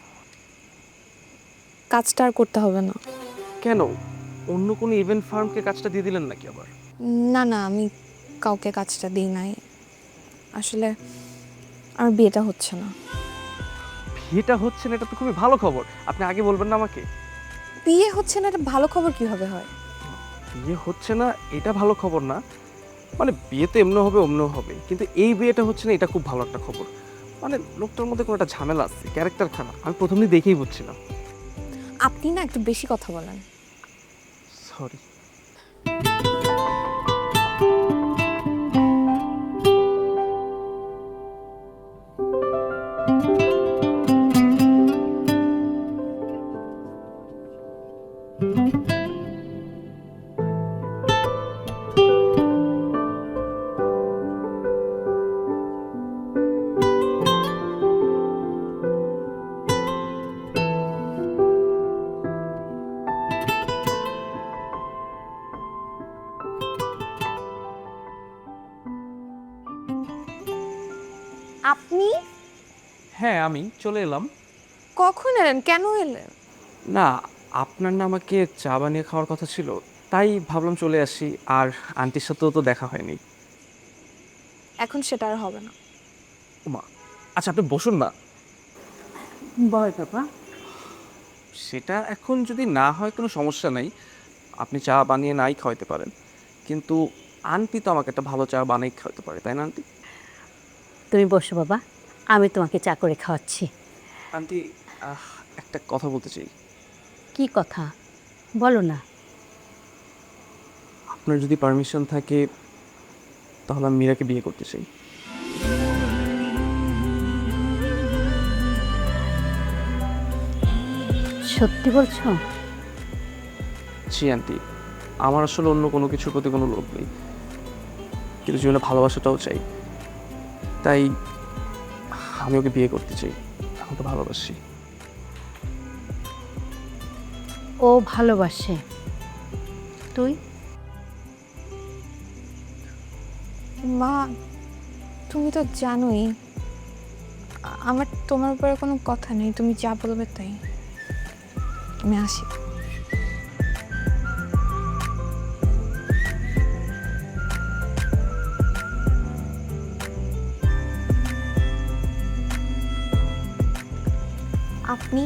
Speaker 3: কাজটা আর করতে হবে না।
Speaker 1: কেন, অন্য কোনো ইভেন্ট ফার্মকে কাজটা দিয়ে দিলেন নাকি আবার?
Speaker 3: না না, আমি কাউকে কাজটা দিই নাই। আসলে আমার বিয়েটা হচ্ছে না।
Speaker 1: বিয়েটা হচ্ছে না, এটা তো খুবই ভালো খবর। আপনি আগে বলবেন না আমাকে?
Speaker 3: বিয়ে হচ্ছে না, এটা ভালো খবর কিভাবে হয়?
Speaker 1: বিয়ে হচ্ছে না এটা ভালো খবর না, মানে বিয়ে তো এমনও হবে অমনও হবে, কিন্তু এই বিয়েটা হচ্ছে না এটা খুব ভালো একটা খবর। মানে লোকটার মধ্যে কোনো একটা ঝামেলা আছে, ক্যারেক্টার খারাপ, আমি প্রথমে দেখেই বুঝছিলাম।
Speaker 3: আপনি না একটু বেশি কথা বলেন।
Speaker 1: সরি।
Speaker 3: আপনি
Speaker 1: হ্যাঁ, আমি চলে এলাম।
Speaker 3: কখন এলেন? কেন এলেন?
Speaker 1: না, আপনার না আমাকে চা বানিয়ে খাওয়ার কথা ছিল, তাই ভাবলাম চলে আসি। আর আন্টির সাথেও তো দেখা হয়নি।
Speaker 3: এখন সেটা আর হবে না।
Speaker 1: ওমা, আচ্ছা আপনি বসুন না।
Speaker 5: বয় বাবা।
Speaker 1: সেটা এখন যদি না হয় কোনো সমস্যা নাই, আপনি চা বানিয়ে নাই খাওয়াতে পারেন, কিন্তু আন্টি তো আমাকে একটা ভালো চা বানিয়ে খাওয়াতে পারে, তাই না আন্টি?
Speaker 5: তুমি বসো বাবা, আমি তোমাকে চা করে খাওয়াচ্ছি।
Speaker 1: আন্টি, একটা কথা বলতে চাই।
Speaker 5: কি কথা বলো না।
Speaker 1: আপনার যদি পারমিশন থাকে তাহলে আমি মীরাকে বিয়ে করতে চাই।
Speaker 5: সত্যি বলছো?
Speaker 1: জি আন্টি, আমার আসলে অন্য কোনো কিছুর প্রতি কোনো লোভ নেই, কিন্তু জীবনে ভালোবাসাটাও চাই, তাই আমি ওকে বিয়ে করতে চাই। আমি তো ভালোবাসি।
Speaker 5: ও ভালোবাসে, তুই?
Speaker 3: মা, তুমি তো জানোই আমার তোমার উপরে কোনো কথা নেই। তুমি যা বলবে তাই। আমি আসি। আপনি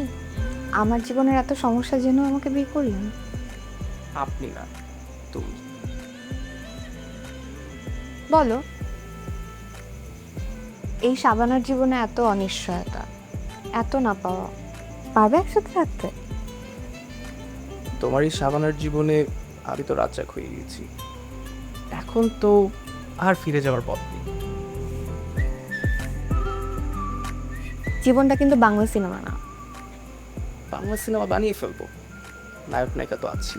Speaker 3: আমার জীবনের এত সমস্যা জেনেও আমাকে বিয়ে করলেন?
Speaker 1: আপনি না, তুমি।
Speaker 3: বলো, এই সাবানার জীবনে এত অনিশ্চয়তা, এত না পাওয়া, পারবে একসাথে থাকতে?
Speaker 1: তোমার এই সাবানার জীবনে আমি তো রাজ্জাক হয়ে গেছি, এখন তো আর ফিরে যাওয়ার পথ নেই।
Speaker 3: জীবনটা কিন্তু বাংলা সিনেমা না।
Speaker 1: বাংলা সিনেমা বানিয়ে ফেলবো, নায়ক নায়িকা তো আছি।